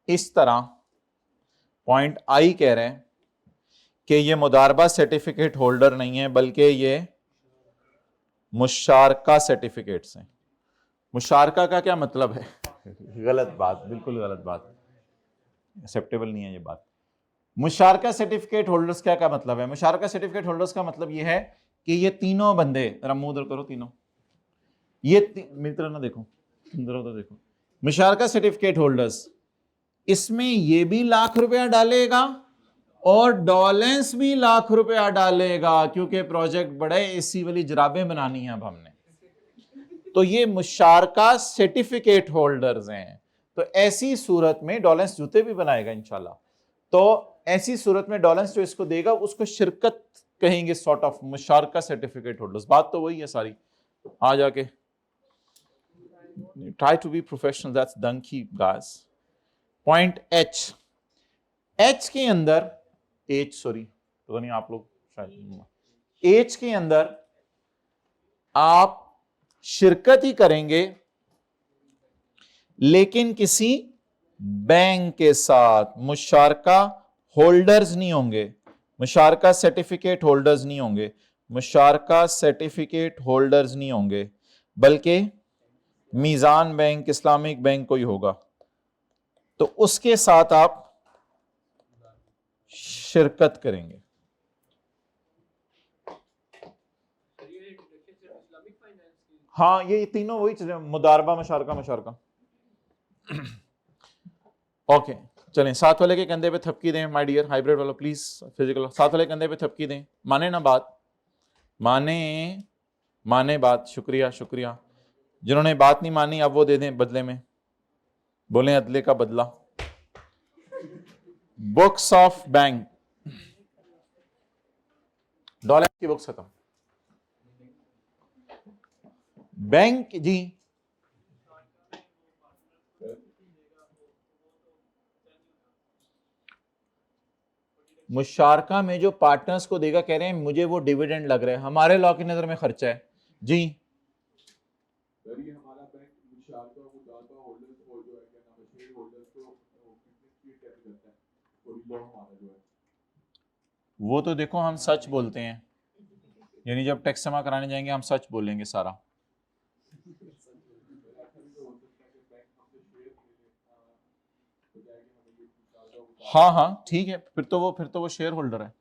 इस तरह पॉइंट आई कह रहे हैं कि ये मुदारबा सर्टिफिकेट होल्डर नहीं है बल्कि ये मुशारका सर्टिफिकेट्स हैं। मुशारका का क्या मतलब है? गलत बात, बिल्कुल गलत बात, एक्सेप्टेबल नहीं है ये बात। मुशारका सर्टिफिकेट होल्डर्स क्या मतलब है? मुशारका सर्टिफिकेट होल्डर्स का मतलब ये है कि ये तीनों बंदे, जरा मुंह उधर करो, तीनों ये मेरी तरफ ना देखो, इधर उधर देखो, मुशारका सर्टिफिकेट होल्डर्स, इसमें ये भी लाख रुपया डालेगा और डॉलेंस भी लाख रुपया डालेगा, क्योंकि प्रोजेक्ट बड़े एसी वाली जराबें बनानी है अब हमने। तो ये मुशारका सर्टिफिकेट होल्डर्स हैं। तो ऐसी सूरत में डॉलेंस जूते भी बनाएगा इंशाल्लाह। तो ऐसी सूरत में डॉलेंस जो इसको देगा उसको शिरकत कहेंगे, सॉर्ट ऑफ मुशारका सर्टिफिकेट होल्डर्स। बात तो वही है सारी। आ जाके try to be professional, that's donkey guys. Point H, H के अंदर, एच सॉरी तो नहीं आप लोग शायद, एच के अंदर आप शिरकत ही करेंगे लेकिन किसी बैंक के साथ। मुशारका होल्डर्स नहीं होंगे, मुशारका सर्टिफिकेट होल्डर्स नहीं होंगे, मुशारका सर्टिफिकेट होल्डर्स नहीं होंगे, बल्कि मीजान बैंक, इस्लामिक बैंक कोई होगा, तो उसके साथ आप शिरकत करेंगे। हाँ, ये तीनों वही चीजें, मुदारबा, मुशारका, मुशारका। ओके, चलें, साथ वाले के कंधे पे थपकी दें माय डियर हाइब्रिड वालों, प्लीज फिजिकल, साथ वाले कंधे पे थपकी दें, माने ना बात, माने बात। शुक्रिया शुक्रिया। जिन्होंने बात नहीं मानी अब वो दे दें बदले में, बोले अदले का बदला। बुक्स ऑफ बैंक, डॉलर की बुक्स खत्म। बैंक जी, मुशारका में जो पार्टनर्स को देगा, कह रहे हैं मुझे वो डिविडेंड लग रहा है, हमारे लॉ की नजर में खर्चा है जी। वो तो देखो हम सच बोलते हैं, यानी जब टैक्स जमा कराने जाएंगे हम सच बोलेंगे सारा। हाँ हाँ ठीक है, फिर तो वो शेयर होल्डर है,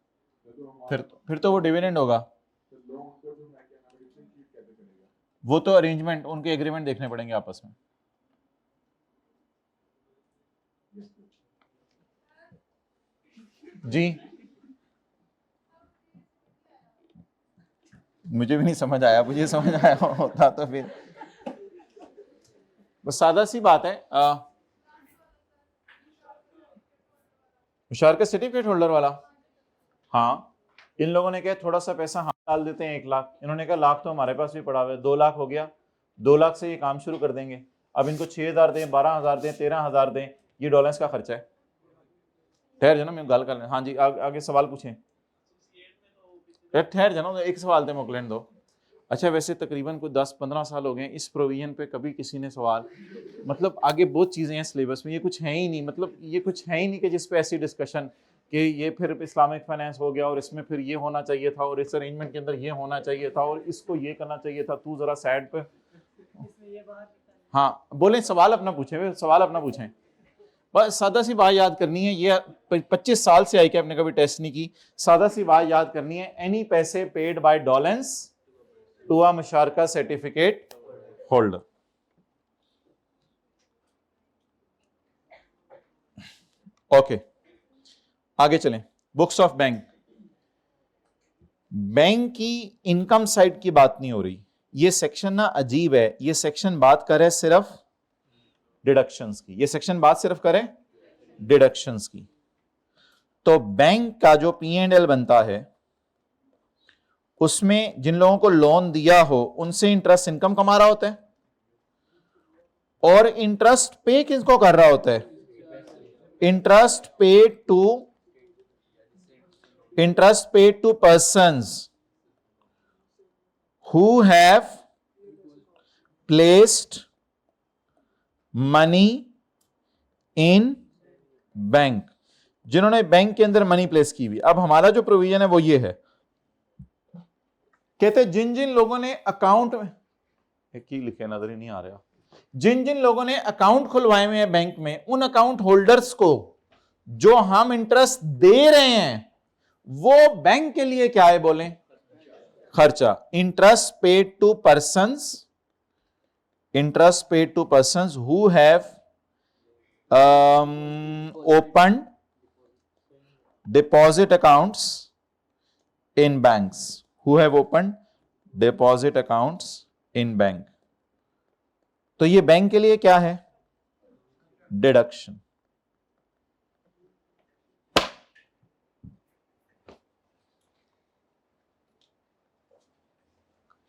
फिर तो वो डिविडेंड होगा। वो तो अरेंजमेंट, उनके एग्रीमेंट देखने पड़ेंगे आपस में। जी मुझे भी नहीं समझ आया, मुझे समझ आया होता तो फिर बस सादा सी बात है। मुशारका सर्टिफिकेट होल्डर वाला, हाँ, इन लोगों ने कहा थोड़ा सा पैसा हम डाल देते हैं 1 लाख, इन्होंने कहा लाख तो हमारे पास भी पड़ा हुआ है, 2 लाख हो गया, 2 लाख से ये काम शुरू कर देंगे। अब इनको 6000 दें, 12000 दें, 13000 दें, ये डॉलेंस का खर्चा है। ठहर जाना, मैं गल कर लें। हाँ जी, आगे सवाल पूछें। ठहर जाना, एक सवाल दे मोकलें दो। अच्छा, वैसे तकरीबन कुछ 10-15 साल हो गए इस प्रोविजन पे कभी किसी ने सवाल, मतलब आगे बहुत चीज़ें हैं सिलेबस में, ये कुछ है ही नहीं, मतलब ये कुछ है ही नहीं कि जिस पे ऐसी डिस्कशन कि ये फिर इस्लामिक फाइनेंस हो गया और इसमें फिर ये होना चाहिए था और इस अरेंजमेंट के अंदर ये होना चाहिए था और इसको ये करना चाहिए था, तू ज़रा साइड पे। हाँ बोले, सवाल अपना पूछें, सवाल अपना पूछें। बस सादा सी बात याद करनी है, ये 25 साल से आई कि आपने कभी टेस्ट नहीं की, सादा सी बात याद करनी है, एनी पैसे paid by Dawlance to a मुशारका सर्टिफिकेट होल्डर। ओके आगे चलें। बुक्स ऑफ बैंक, बैंक की इनकम साइड की बात नहीं हो रही, ये सेक्शन ना अजीब है, ये सेक्शन बात करे सिर्फ डिडक्शंस की, ये सेक्शन बात सिर्फ करे डिडक्शंस की। तो बैंक का जो P&L बनता है उसमें जिन लोगों को लोन दिया हो उनसे इंटरेस्ट इनकम कमा रहा होता है, और इंटरेस्ट पे किसको कर रहा होता है? Interest paid to persons who have placed money in bank, जिन्होंने बैंक के अंदर मनी प्लेस की हुई। अब हमारा जो प्रोविजन है वो ये है, कहते हैं जिन जिन लोगों ने अकाउंट में, एक ही लिखे नजर ही नहीं आ रहा, जिन जिन लोगों ने अकाउंट खुलवाए हुए हैं बैंक में, उन अकाउंट होल्डर्स को जो हम इंटरेस्ट दे रहे हैं वो बैंक के लिए क्या है? बोलें, खर्चा। Interest paid to persons who have opened deposit accounts in banks, तो ये बैंक के लिए क्या है? डिडक्शन।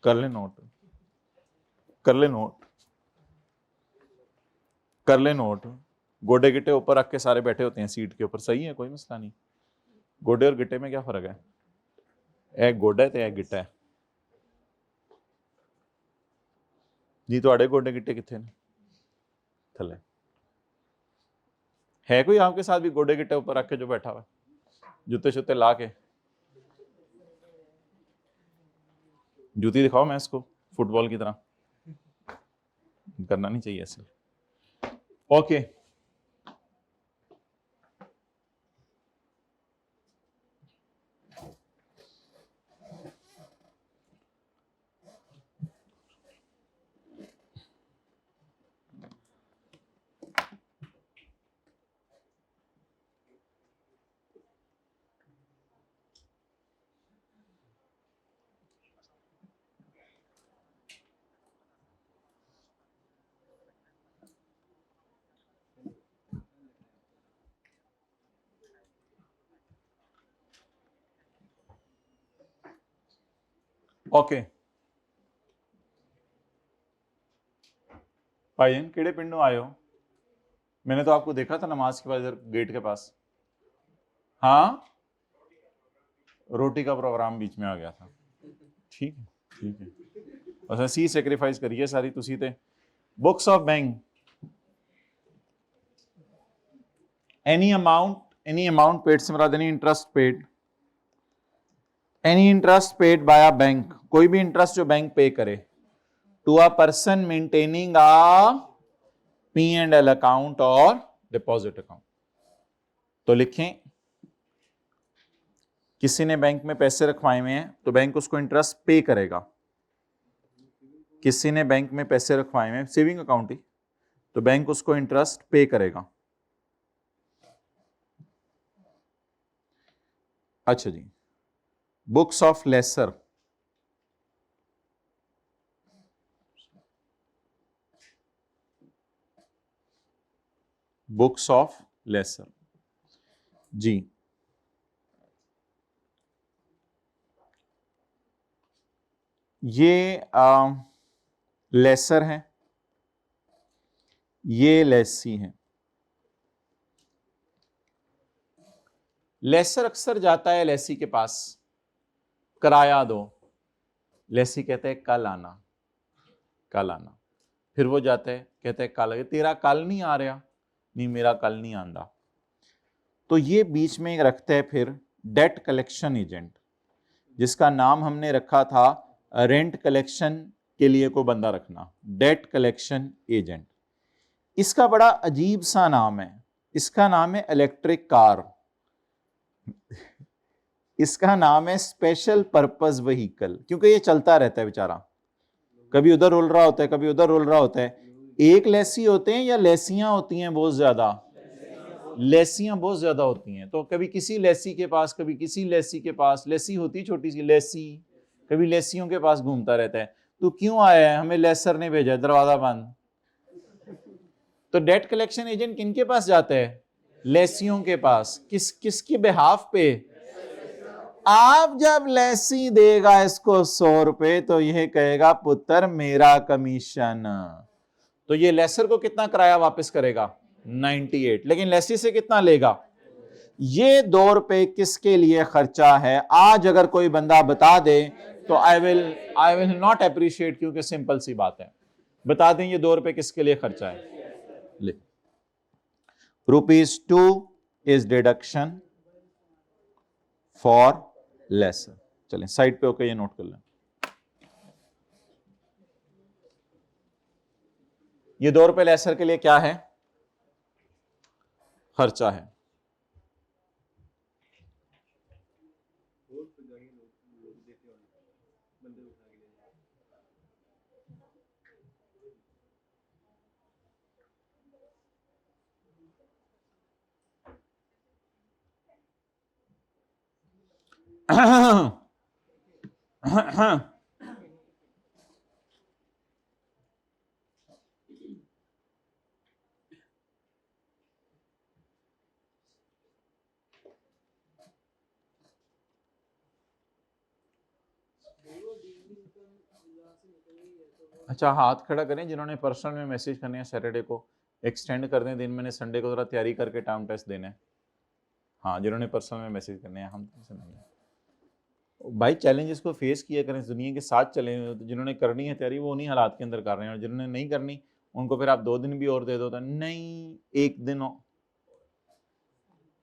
कर ले नोट। गोडे गिट्टे ऊपर रख के सारे बैठे होते हैं सीट के ऊपर, सही है, कोई मसला नहीं। गोडे और गिट्टे में क्या फर्क है? एक गोडा है तो एक गिट्टा है जी। तो गोडे गिट्टे कितने ने? थले है कोई आपके साथ भी गोडे गिट्टे ऊपर रख के जो बैठा हुआ, जूते शूते ला के? जूती दिखाओ मैं इसको, फुटबॉल की तरह करना नहीं चाहिए ऐसे। ओके, ओके भाईजान, केड़े पिंडों आए हो? मैंने तो आपको देखा था नमाज के बाद इधर गेट के पास। हाँ, रोटी का प्रोग्राम बीच में आ गया था। ठीक है बस ऐसी ही सैक्रिफाइस करिए सारी तुसी ते। Books of bank, any amount paid से मराद any interest paid by a bank, कोई भी इंटरेस्ट जो बैंक पे करे to a person maintaining a P&L account और डिपॉजिट अकाउंट। तो लिखें, किसी ने बैंक में पैसे रखवाए हुए हैं तो बैंक उसको इंटरेस्ट पे करेगा। किसी ने बैंक में पैसे रखवाए हुए हैं, सेविंग अकाउंट ही, तो बैंक उसको इंटरेस्ट पे करेगा। अच्छा जी, बुक्स ऑफ लेसर, जी, ये लेसर है, ये लेसी है। लेसर अक्सर जाता है लेसी के पास, किराया दो, लेसी कहते हैं कल आना। फिर वो जाता है, कहते हैं कल, तेरा कल नहीं आ रहा, नहीं मेरा कल नहीं आंदा। तो ये बीच में रखते हैं फिर डेट कलेक्शन एजेंट, जिसका नाम हमने रखा था रेंट कलेक्शन के लिए को बंदा रखना, डेट कलेक्शन एजेंट। इसका बड़ा अजीब सा नाम है, इसका नाम है इलेक्ट्रिक कार। इसका नाम है स्पेशल पर्पस व्हीकल, क्योंकि ये चलता रहता है बेचारा, कभी उधर रोल रहा होता है, कभी उधर रोल रहा होता है। एक लेसी होते हैं या लेसियां होती हैं? बहुत ज्यादा लेसियां बहुत ज्यादा होती हैं। तो कभी किसी लेसी के पास, कभी किसी लेसी के पास, लेसी होती छोटी सी लेसी, कभी लेसियों के पास घूमता रहता है। तो क्यों आया है? हमें लेसर ने भेजा, दरवाजा बंद। तो डेट कलेक्शन एजेंट किनके पास जाता है? लेसियों के पास। किसके बिहाफ पे? आप जब लेसी देगा इसको 100 रुपए तो यह कहेगा पुत्र मेरा कमीशन। तो ये लेसर को कितना किराया वापस करेगा? 98। लेकिन लेसी से कितना लेगा? ये 2 रुपए किसके लिए खर्चा है? आज अगर कोई बंदा बता दे तो आई विल नॉट अप्रिशिएट, क्योंकि सिंपल सी बात है। बता दें ये 2 रुपए किसके लिए खर्चा है। ले, ₹2 इज डिडक्शन फॉर लेसर। चलें साइड पे होकर ये नोट कर लें। ये 2 रुपए लेसर के लिए क्या है? खर्चा है। अच्छा, हाथ खड़ा करें जिन्होंने पर्सनल में मैसेज करने हैं। सैटरडे को एक्सटेंड कर दें दिन में, संडे को जरा तैयारी करके टर्म टेस्ट देना है। हाँ, जिन्होंने पर्सनल में मैसेज करने हैं। हम तो नहीं भाई, चैलेंजेस को फेस किया करें, दुनिया के साथ चलें। जिन्होंने करनी है तैयारी वो उन्हीं हालात के अंदर कर रहे हैं, और जिन्होंने नहीं करनी उनको फिर आप 2 दिन भी और दे दो तो नहीं, 1 दिन हो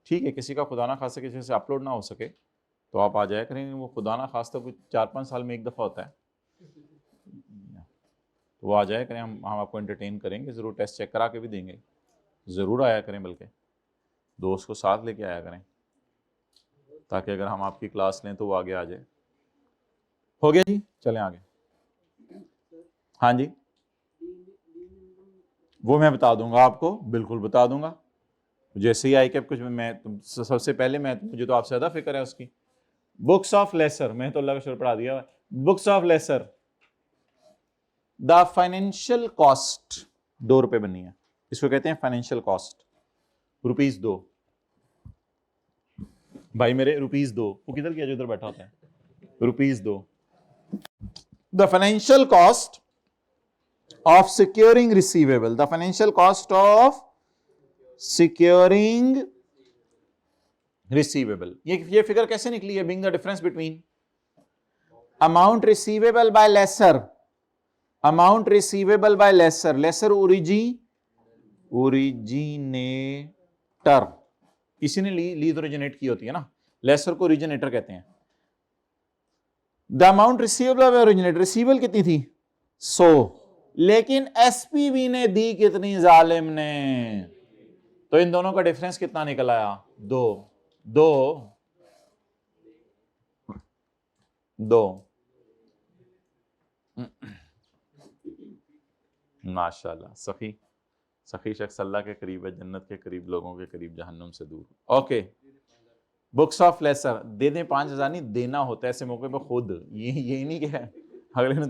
ठीक है। किसी का खुदा ना खास्ता किसी से अपलोड ना हो सके तो आप आ जाया करेंगे। वो खुदा ना खास्ता कुछ 4-5 साल में एक दफ़ा होता है, तो वो आ जाया करें। हम आपको एंटरटेन करेंगे, ज़रूर टेस्ट चेक करा के भी देंगे। ज़रूर आया करें, बल्कि दोस्त को साथ लेके आया करें, ताकि अगर हम आपकी क्लास लें तो वो आगे आ जाए। हो गया जी, चलें आगे। हाँ जी, वो मैं बता दूंगा आपको, बिल्कुल बता दूंगा। जैसे ही आई कैप कुछ मैं सबसे पहले मुझे तो आपसे ज़्यादा फिक्र है उसकी। बुक्स ऑफ लेसर, मैं तो अल्लाह का शुक्र पढ़ा दिया। Books of lessor, the financial cost 2 रुपए बनी है, इसको कहते हैं फाइनेंशियल कॉस्ट। ₹2 भाई मेरे, ₹2 वो किधर गया जो इधर बैठा होता है? ₹2 the financial cost of securing receivable, the financial cost of securing receivable। ये फिगर कैसे निकली है? being the difference between amount receivable by lesser, amount receivable by lesser, lesser originator, इसी ने लीज ओरिजिनेट की होती है ना, लेसर को ओरिजिनेटर कहते हैं। The amount receivable by originator, receivable कितनी थी? 100, लेकिन एसपीवी ने दी कितनी? जालिम ने। तो इन दोनों का डिफरेंस कितना निकल आया? 2। माशाल्लाह, सखी शख्स अल्लाह के करीब है, जन्नत के करीब, लोगों के करीब, जहन्नुम से दूर। ओके, बुक्स ऑफ लेसर दे दें 5,000 नहीं देना होता है ऐसे मौके पर खुद। ये नहीं कि अगले ने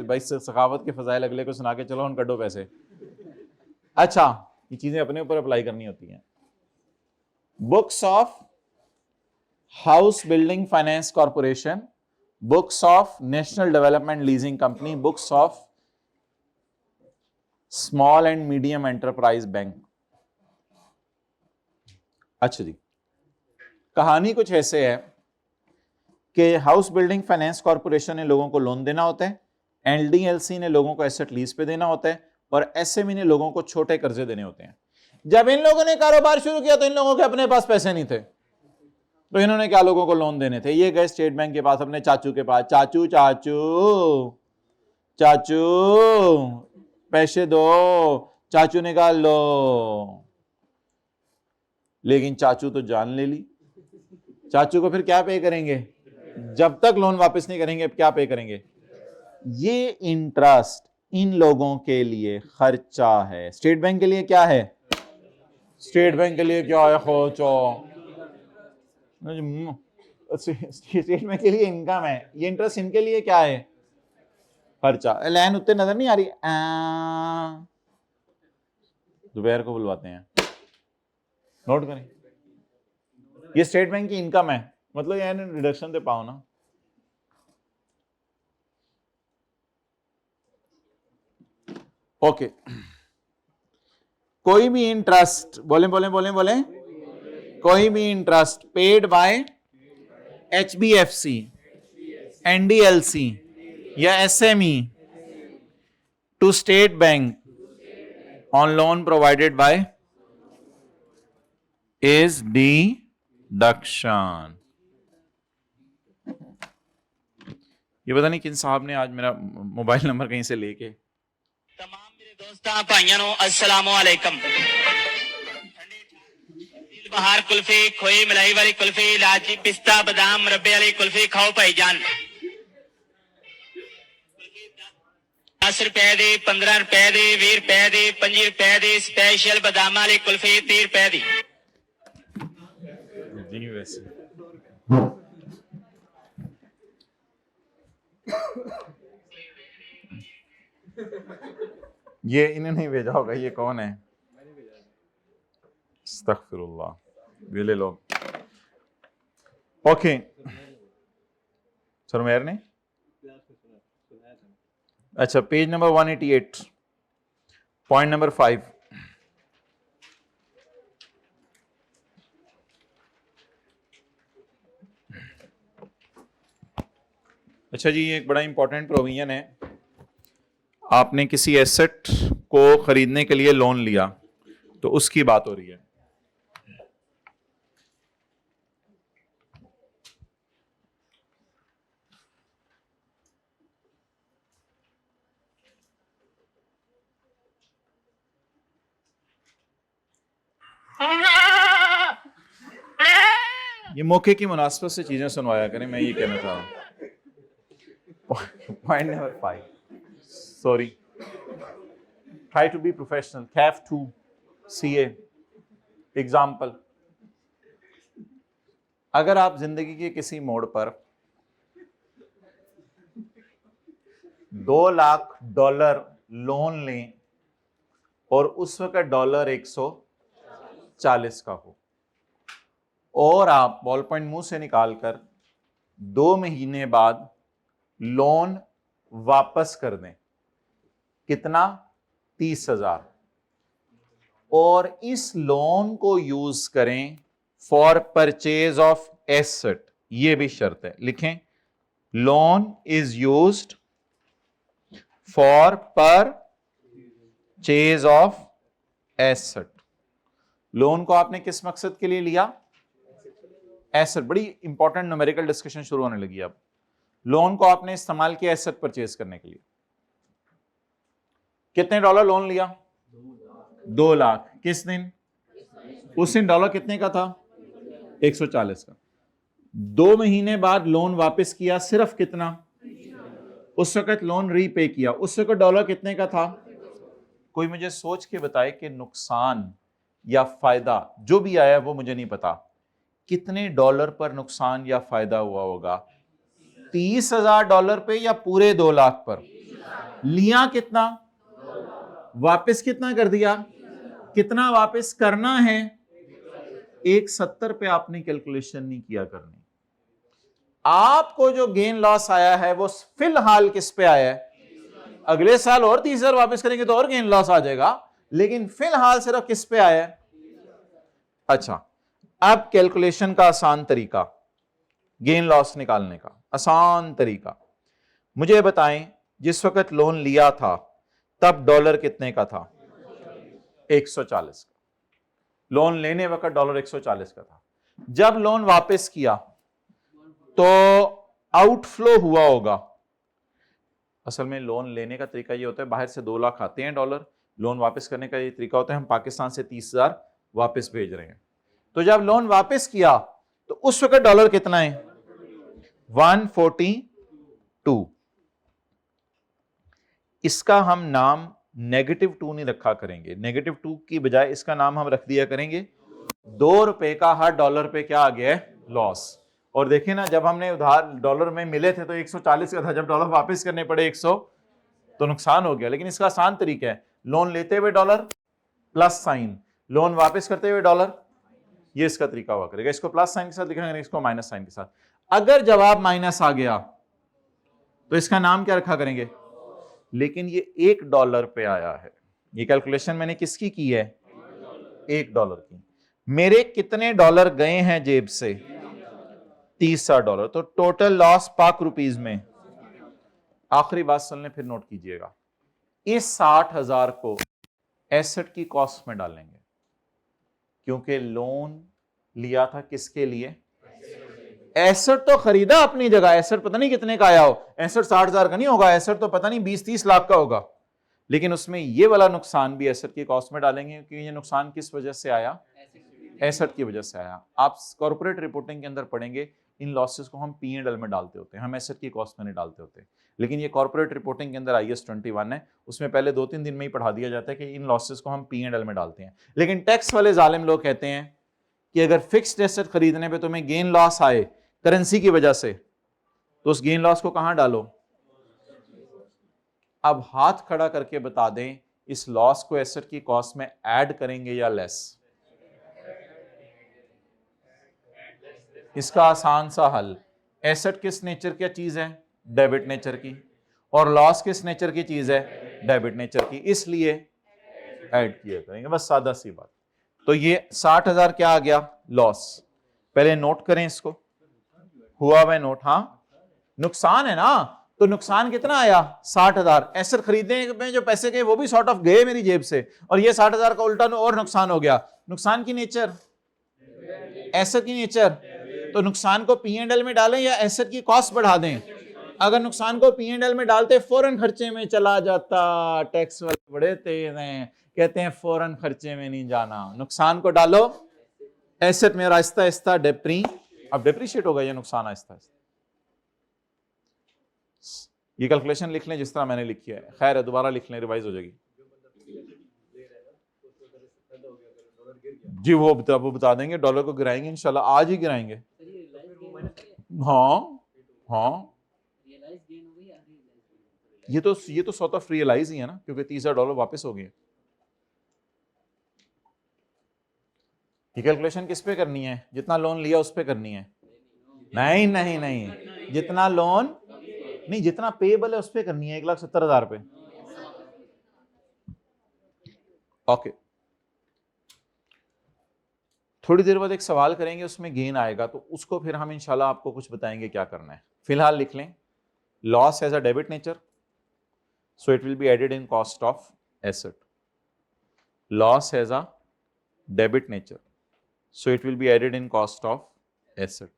भाई सखावत के फजाइल अगले को सुना के चलो हम कटो पैसे। अच्छा, ये चीजें अपने ऊपर अप्लाई करनी होती हैं। Books of house building finance corporation, books of national development leasing company, books of small and medium enterprise bank. अच्छा जी, कहानी कुछ ऐसे है कि हाउस बिल्डिंग फाइनेंस कॉर्पोरेशन ने लोगों को लोन देना होता है, एलडीएलसी ने लोगों को एसेट लीज पे देना होता है, और एसएमई ने लोगों को छोटे कर्जे देने होते हैं। जब इन लोगों ने कारोबार शुरू किया तो इन लोगों के अपने पास पैसे नहीं थे, तो इन्होंने क्या लोगों को लोन देने थे? ये गए स्टेट बैंक के पास, अपने चाचू के पास, चाचू चाचू चाचू पैसे दो। चाचू ने कहा लो, लेकिन चाचू तो जान ले ली। चाचू को फिर क्या पे करेंगे? जब तक लोन वापस नहीं करेंगे क्या पे करेंगे? ये इंटरेस्ट इन लोगों के लिए खर्चा है। स्टेट बैंक के लिए क्या है? स्टेट बैंक के लिए क्या है? खोचो, स्टेट बैंक के लिए इनकम है, ये इंटरेस्ट इनके लिए क्या है? खर्चा। लाइन उत्ते नजर नहीं आ रही? दोपहर को बुलवाते हैं, नोट करें। ये स्टेट बैंक की इनकम है, मतलब यानी रिडक्शन ते पाओ ना। ओके कोई भी इंटरेस्ट बोले बोले बोले बोले कोई भी interest paid by HBFC NDLC या SME to state bank on loan provided by is deduction. ये पता नहीं किन साहब ने आज मेरा मोबाइल नंबर कहीं से लेके। तमाम मेरे दोस्तां भाइयों नो अस्सलामु अलैकुम। बहार कुल्फी खोई मलाई वाली कुल्फी इलायची पिस्ता बादाम मुरब्बे वाली कुल्फी खाओ भाईजान। 10 रुपए दी 15 रुपए दी 20 रुपए दी 25 रुपए दी स्पेशल बादाम वाली कुल्फी 30 रुपए दी। जी वैसे ये इन्हें नहीं भेजा होगा, ये कौन है? अस्तगफिरुल्लाह, वेले लोग। ओके सरमेर ने, अच्छा पेज नंबर 188 पॉइंट नंबर 5। अच्छा जी, ये एक बड़ा इंपॉर्टेंट प्रोविजन है। आपने किसी एसेट को खरीदने के लिए लोन लिया तो उसकी बात हो रही है। ये मौके की मुनासबत से चीजें सुनवाया करें, मैं ये कहना चाह रहा हूं। Point number 5, sorry, try to be professional. CAF 2 CA example. अगर आप जिंदगी के किसी मोड़ पर $2 लाख लोन लें और उस वक्त डॉलर 140 का हो और आप बॉल पॉइंट मुंह से निकालकर 2 महीने बाद लोन वापस कर दें, कितना? 30,000, और इस लोन को यूज करें फॉर परचेज ऑफ एसेट। ये भी शर्त है, लिखें, loan is used for purchase of asset. Loan को आपने किस मकसद के लिए लिया? एसेट। बड़ी इंपॉर्टेंट न्यूमेरिकल डिस्कशन शुरू होने लगी। अब लोन को आपने इस्तेमाल किया एसेट परचेज करने के लिए। कितने डॉलर लोन लिया? 2 लाख। किस दिन? उस दिन डॉलर कितने का था? 140 का। 2 महीने बाद लोन वापस किया, सिर्फ कितना? उस वक्त लोन रीपे किया, उस वक्त डॉलर कितने का था? कोई मुझे सोच के बताए कि नुकसान या फायदा जो भी आया वो मुझे नहीं पता, कितने डॉलर पर नुकसान या फायदा हुआ होगा? 30,000 डॉलर पे या पूरे 2 लाख पर? लिया कितना, वापस कितना कर दिया? कितना वापस करना है? 170 पे आपने कैलकुलेशन नहीं किया करनी। आपको जो गेन लॉस आया है वो फिलहाल किस पे आया है? अगले साल और 30,000 वापस करेंगे तो और गेन लॉस आ जाएगा, लेकिन फिलहाल सिर्फ किस पे आया है? अच्छा, अब कैलकुलेशन का आसान तरीका, गेन लॉस निकालने का आसान तरीका मुझे बताएं। जिस वक्त लोन लिया था तब डॉलर कितने का था? 140 का। लोन लेने वक्त डॉलर 140 का था। जब लोन वापस किया तो आउटफ्लो हुआ होगा। असल में लोन लेने का तरीका ये होता है, बाहर से 2 लाख आते हैं डॉलर, लोन वापस करने का ये तरीका होता है हम पाकिस्तान से 30,000 वापस भेज रहे हैं। तो जब लोन वापस किया तो उस वक्त डॉलर कितना है? 142। इसका हम नाम -2 नहीं रखा करेंगे, -2 की बजाय इसका नाम हम रख दिया करेंगे 2 रुपए का हर डॉलर पे क्या आ गया है? लॉस। और देखिए ना, जब हमने उधार डॉलर में मिले थे तो 140 का था, जब डॉलर वापस करने पड़े 100 तो नुकसान हो गया। लेकिन इसका आसान तरीका है, लोन लेते हुए डॉलर प्लस साइन, लोन वापस करते हुए डॉलर ये इसका तरीका हुआ करेगा। इसको प्लस साइन के साथ लिखेंगे, इसको माइनस साइन के साथ। अगर जवाब माइनस आ गया तो इसका नाम क्या रखा करेंगे, लेकिन ये $1 पे आया है। ये कैलकुलेशन मैंने किसकी की है, $1 की। मेरे कितने डॉलर गए हैं जेब से, $30। तो टोटल लॉस पाक रुपीज में, आखिरी बात सुन लें फिर नोट कीजिएगा, इस 60,000 को एसेट की कॉस्ट में डालेंगे, क्योंकि लोन लिया था किसके लिए, एसेट तो खरीदा अपनी जगह, एसेट पता नहीं कितने का आया हो, एसेट 60,000 का नहीं होगा, एसेट तो पता नहीं 20-30 लाख का होगा, लेकिन उसमें ये वाला नुकसान भी एसेट की कॉस्ट में डालेंगे, क्योंकि ये नुकसान किस वजह से आया, एसेट की वजह से आया। आप कॉर्पोरेट रिपोर्टिंग के अंदर पढ़ेंगे, इन लॉसेस को हम P&L में डालते होते हैं, हम एसेट की कॉस्ट में नहीं डालते होते, लेकिन ये कॉर्पोरेट रिपोर्टिंग के अंदर IAS 21 है, उसमें पहले 2-3 दिन में ही पढ़ा दिया जाता है कि इन लॉसेस को हम P&L में डालते हैं। लेकिन टैक्स वाले जालिम लोग कहते हैं कि अगर फिक्स्ड एसेट खरीदने पे तुम्हें गेन लॉस आए करेंसी की वजह से, तो उस गेन लॉस को कहां डालो। अब हाथ खड़ा करके बता दें, इस लॉस को एसेट की कॉस्ट में ऐड करेंगे या लेस। इसका आसान सा हल, एसेट किस नेचर की चीज है, डेबिट नेचर की, और लॉस किस नेचर की चीज है, डेबिट नेचर की, इसलिए ऐड किया करेंगे, बस सादा सी बात। तो ये 60,000 क्या आ गया, लॉस। पहले नोट करें इसको, हुआ वह नोट, हाँ नुकसान है ना, तो नुकसान कितना आया, 60,000। एसेट खरीदने में जो पैसे गए वो भी सॉर्ट ऑफ गए मेरी जेब से, और ये 60,000 का उल्टा और नुकसान हो गया। नुकसान की नेचर, एसेट की नेचर, तो नुकसान को P&L में डालें या एसेट की कॉस्ट बढ़ा दें। अगर नुकसान को P&L में डालते फौरन खर्चे में चला जाता, टैक्स वाले बड़े तेज हैं, कहते हैं फौरन खर्चे में नहीं जाना, नुकसान को डालो एसेट में, आहिस्ता आहिस्ता अब डेप्रीशिएट होगा ये नुकसान आहिस्ता आहिस्ता। ये कैलकुलेशन लिख लें जिस तरह मैंने लिखी है, खैर है दोबारा लिख लें, रिवाइज हो जाएगी जी। वो बता देंगे, डॉलर को गिराएंगे इंशाल्लाह, आज ही गिराएंगे। हाँ हाँ, ये तो सॉर्ट ऑफ रियलाइज ही है ना, क्योंकि $30,000 वापस हो गए। ये कैलकुलेशन किस पे करनी है, जितना लोन लिया उस पे करनी है, नहीं नहीं नहीं, जितना लोन नहीं, जितना पेएबल है उस पे करनी है, 1,70,000 पे। ओके, थोड़ी देर बाद एक सवाल करेंगे, उसमें गेन आएगा, तो उसको फिर हम इंशाल्लाह आपको कुछ बताएंगे क्या करना है। फिलहाल लिख लें, loss has a debit nature, so it will be added in cost of asset. Loss has a debit nature, so it will be added in cost of asset.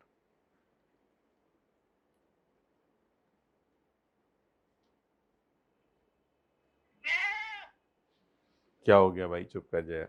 क्या हो गया भाई, चुप कर जाए।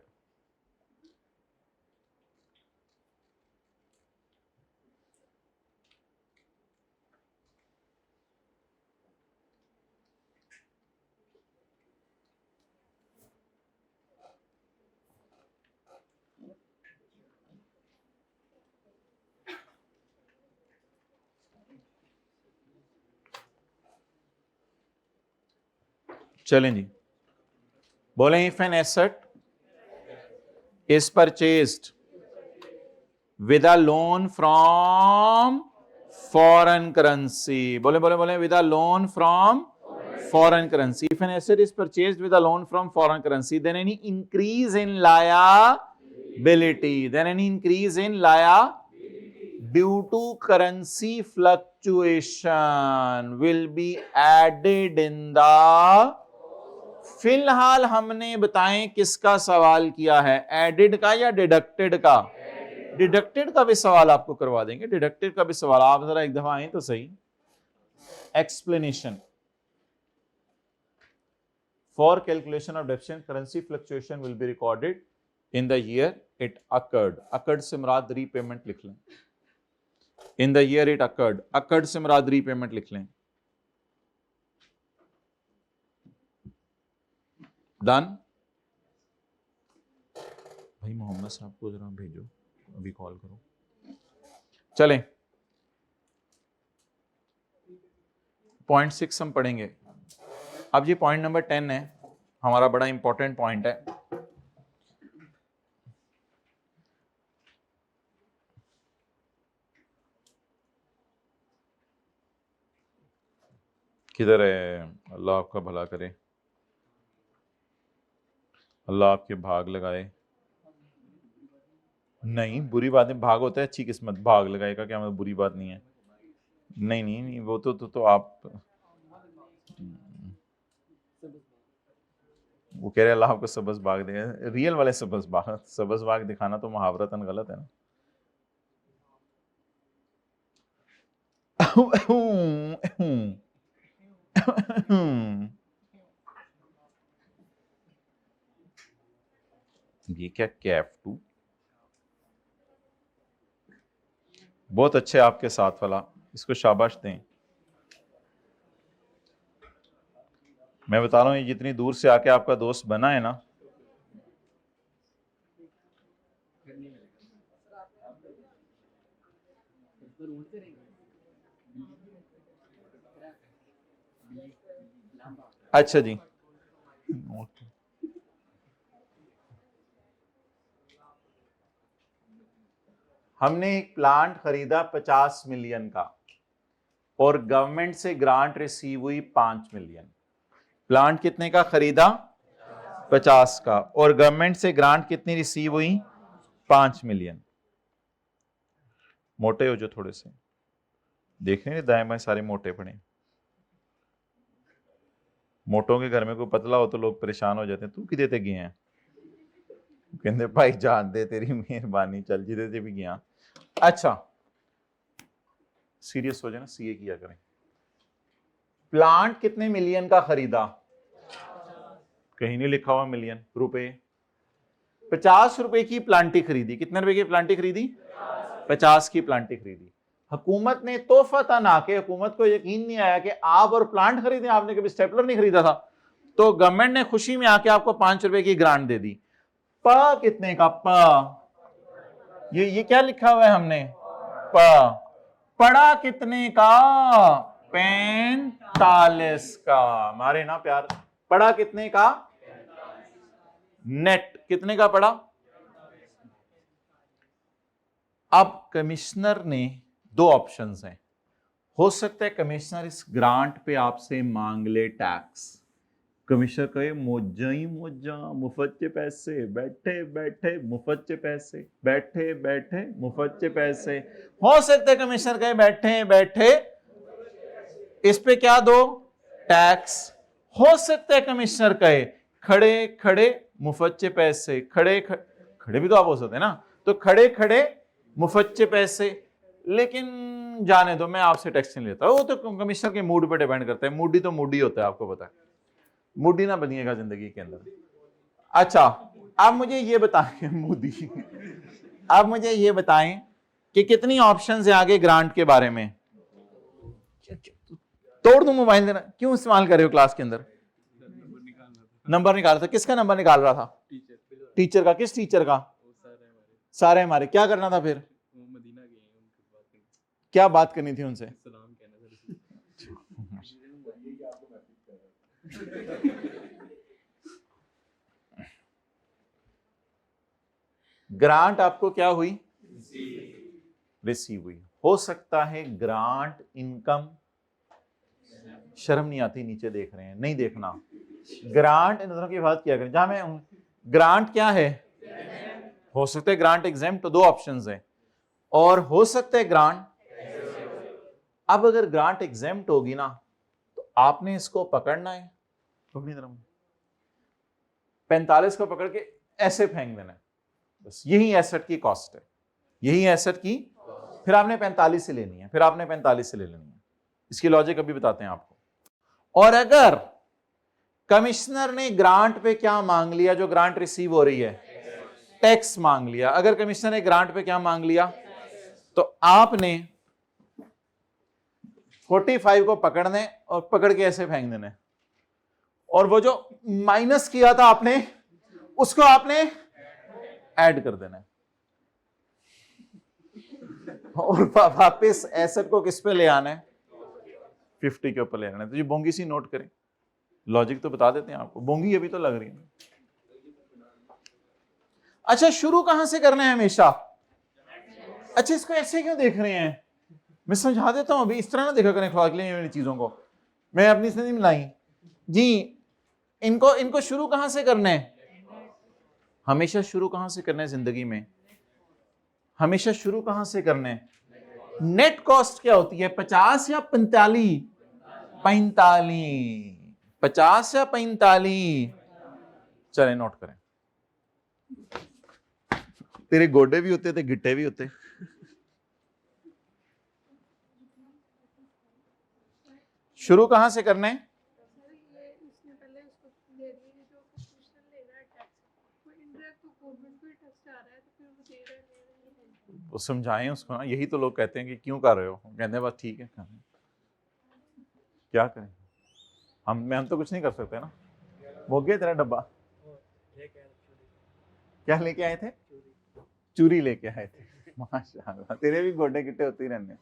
चलें जी, बोलें, if an asset is purchased with a loan from foreign currency, बोले बोले बोले, with a loan from foreign currency, if an asset is purchased with a loan from foreign currency, then any increase in liability, due to currency fluctuation will be added in the, फिलहाल हमने बताएं किसका सवाल किया है, added का या deducted का। डिडक्टेड का भी सवाल आपको करवा देंगे, डिडक्टेड का भी सवाल, आप जरा एक दफा आए तो सही। Explanation, for calculation of depreciation currency fluctuation will be recorded in the year it occurred. Occurred से मुराद रीपेमेंट लिख लें, in the year it occurred, occurred से मुराद रीपेमेंट लिख लें। डन भाई, मोहम्मद साहब को जरा भेजो, अभी कॉल करो। चलें, पॉइंट 6 हम पढ़ेंगे। अब ये पॉइंट नंबर 10 है, हमारा बड़ा इंपॉर्टेंट पॉइंट है। किधर है? अल्लाह आपका भला करे, अल्लाह आपके भाग लगाए। नहीं, बुरी बात है, भाग होता है अच्छी किस्मत, भाग लगाएगा क्या मतलब, बुरी बात नहीं है। नहीं नहीं नहीं, वो तो आप, वो कह रहे अल्लाह आपको सबस बाग दे, रियल वाले सबस बाग दिखाना तो मुहावरतन गलत है ना। ये क्या कैफ टू, बहुत अच्छे आपके साथ वाला, इसको शाबाश दें। मैं बता रहा हूँ, ये जितनी दूर से आके आपका दोस्त बना है ना, अच्छा जी, हमने एक प्लांट खरीदा 50 मिलियन का और गवर्नमेंट से ग्रांट रिसीव हुई 5 मिलियन। प्लांट कितने का खरीदा? 50 का, और गवर्नमेंट से ग्रांट कितनी रिसीव हुई? 5 मिलियन। मोटे हो जो थोड़े से, देख रहे हैं दाएं बाएं सारे मोटे पड़े। मोटों के घर में कोई पतला हो तो लोग परेशान हो जाते हैं, तू किधे ते गए हैं, कहते भाई जान दे तेरी मेहरबानी, चल जिधे ते भी गया। अच्छा सीरियस हो जाए ना, सीए किया करें। प्लांट कितने मिलियन का खरीदा? कहीं नहीं लिखा हुआ मिलियन, रुपए। 50 रुपए की प्लांटी खरीदी। कितने रुपए की प्लांटी खरीदी? 50 की प्लांटी खरीदी। हुकूमत ने तोहफतन आके, हुकूमत को यकीन नहीं आया कि आप और प्लांट खरीदे, आपने कभी स्टेपलर नहीं खरीदा था, तो गवर्नमेंट ने खुशी में आके आपको 5 रुपए की ग्रांट दे दी। प कितने का? प, ये क्या लिखा हुआ है हमने? प। पड़ा कितने का? 45 का। मारे ना प्यार, पड़ा कितने का? नेट कितने का पड़ा? अब कमिश्नर ने दो ऑप्शंस हैं। हो सकता है कमिश्नर इस ग्रांट पे आपसे मांग ले टैक्स। कमिश्नर कहे मौजा ही मौजा, मुफ्त के पैसे, बैठे बैठे मुफ्त के पैसे, बैठे बैठे मुफ्त के पैसे। हो सकता है कमिश्नर कहे बैठे बैठे इस पे क्या दो? टैक्स। हो सकता है कमिश्नर कहे खड़े खड़े मुफ्त के पैसे, खड़े खड़े भी तो आप हो सकते हैं ना, तो खड़े खड़े मुफ्त के पैसे। लेकिन जाने दो, मैं आपसे टैक्स नहीं लेता। वो तो कमिश्नर के मूड पे डिपेंड करता है, मूडी तो मूडी होता है, आपको पता है, मूडी ना बनिएगा जिंदगी के अंदर। अच्छा आप मुझे ये बताएं मोदी, आप मुझे ये बताएं कि कितनी ऑप्शंस है आगे ग्रांट के बारे में। तोड़ दूं मोबाइल देना, क्यों इस्तेमाल कर रहे हो क्लास के अंदर? नंबर निकाल रहा था। किसका नंबर निकाल रहा था? टीचर का। किस टीचर का? सारे हमारे। क्या करना था फिर? क्या बात करनी थी उनसे? ग्रांट आपको क्या हुई? रिसीव हुई। हो सकता है ग्रांट इनकम, शर्म नहीं आती, नीचे देख रहे हैं, नहीं देखना। ग्रांट इन दोनों की बात किया करें। जहां मैं ग्रांट क्या है? हो सकता है ग्रांट एग्जेम्प्ट, तो दो ऑप्शंस हैं, और हो सकता है ग्रांट। अब अगर ग्रांट एग्जेम्प्ट होगी ना, तो आपने इसको पकड़ना है, 45 को पकड़ के ऐसे फेंक देना है, बस यही एसेट की कॉस्ट है, यही एसेट की। फिर आपने 45 से लेनी है, फिर आपने 45 से ले लेनी है। इसकी लॉजिक अभी बताते हैं आपको। और अगर कमिश्नर ने ग्रांट पे क्या मांग लिया, जो ग्रांट रिसीव हो रही है, टैक्स मांग लिया। अगर कमिश्नर ने ग्रांट पे क्या मांग लिया, तो आपने 45 को पकड़ने और पकड़ के ऐसे फेंक देने, और वो जो माइनस किया था आपने, उसको आपने ऐड कर देना, और वापस एसेट को किस पे ले आना है? 50 के ऊपर ले आना है। तो ये बोंगी सी नोट करें, लॉजिक तो बता देते हैं आपको, बोंगी अभी तो लग रही है। अच्छा शुरू कहां से करना है हमेशा? अच्छा इसको ऐसे क्यों देख रहे हैं? मैं समझा देता हूं, अभी इस तरह ना देखा करें खिला चीजों को। मैं अपनी से नहीं मिलाई जी। इनको शुरू कहां से करना है? हमेशा शुरू कहां से करना है जिंदगी में? हमेशा शुरू कहां से करना है? नेट कॉस्ट क्या होती है, 50 या 45? 45। 50 या 45? चले नोट करें। तेरे गोडे भी होते थे, गिट्टे भी होते। शुरू कहां से करना है? वो समझाएं उसको ना, यही तो लोग कहते हैं कि क्यों कर रहे हो, कहते हैं बस ठीक है, क्या करें हम तो कुछ नहीं कर सकते ना। वो गया तेरा डब्बा, क्या लेके आए थे? चूरी लेके आए थे। माशाल्लाह, तेरे भी गोडे गिट्टे होते ही रहने।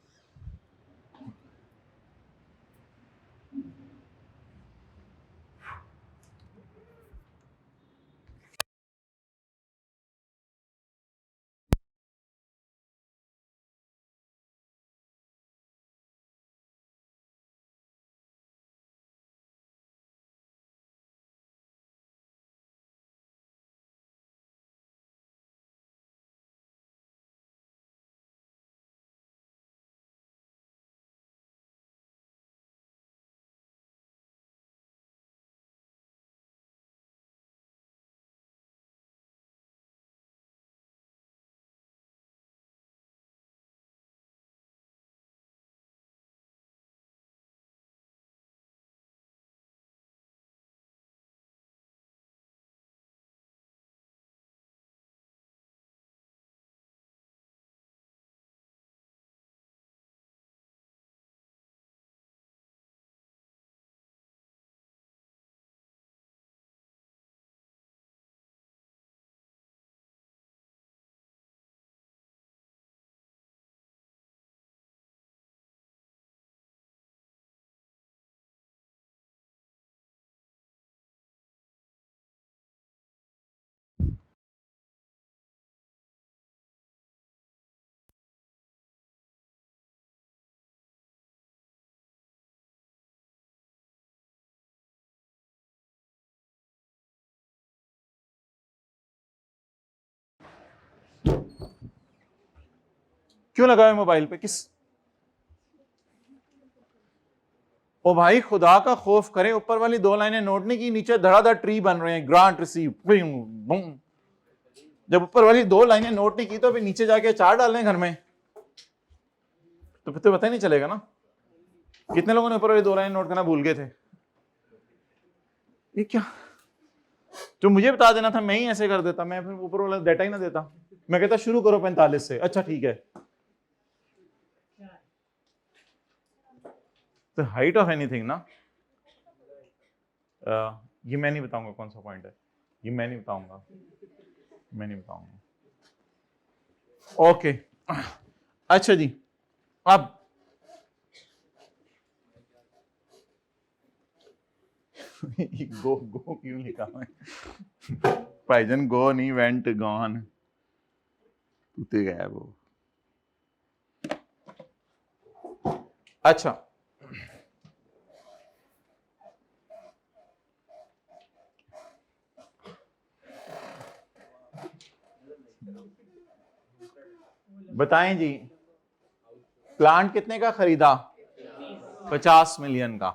क्यों लगाए मोबाइल पे? किस ओ भाई, खुदा का खौफ करें, ऊपर वाली 2 लाइनें नोट नहीं की, नीचे धड़ाधड़ ट्री बन रहे हैं, ग्रांट रिसीव। जब ऊपर वाली 2 लाइनें नोट नहीं की तो फिर नीचे जाके 4 डालने घर में, तो फिर तो पता ही नहीं चलेगा ना। कितने लोगों ने ऊपर वाली 2 लाइनें नोट करना भूल गए थे? ये क्या, जो मुझे बता देना था मैं ही ऐसे कर देता, मैं फिर ऊपर वाला डेटा ही ना देता। मैं कहता शुरू करो 45 से। अच्छा ठीक है। तो हाइट ऑफ एनीथिंग ना, ये मैं नहीं बताऊंगा कौन सा पॉइंट है, ये मैं नहीं बताऊंगा, मैं नहीं बताऊंगा। ओके, अच्छा जी, अब गो गो क्यों लिखा है भाईजान? गो नहीं, वेंट, गॉन, तूते गया वो। अच्छा, बताएं जी, प्लांट कितने का खरीदा? 50 मिलियन का।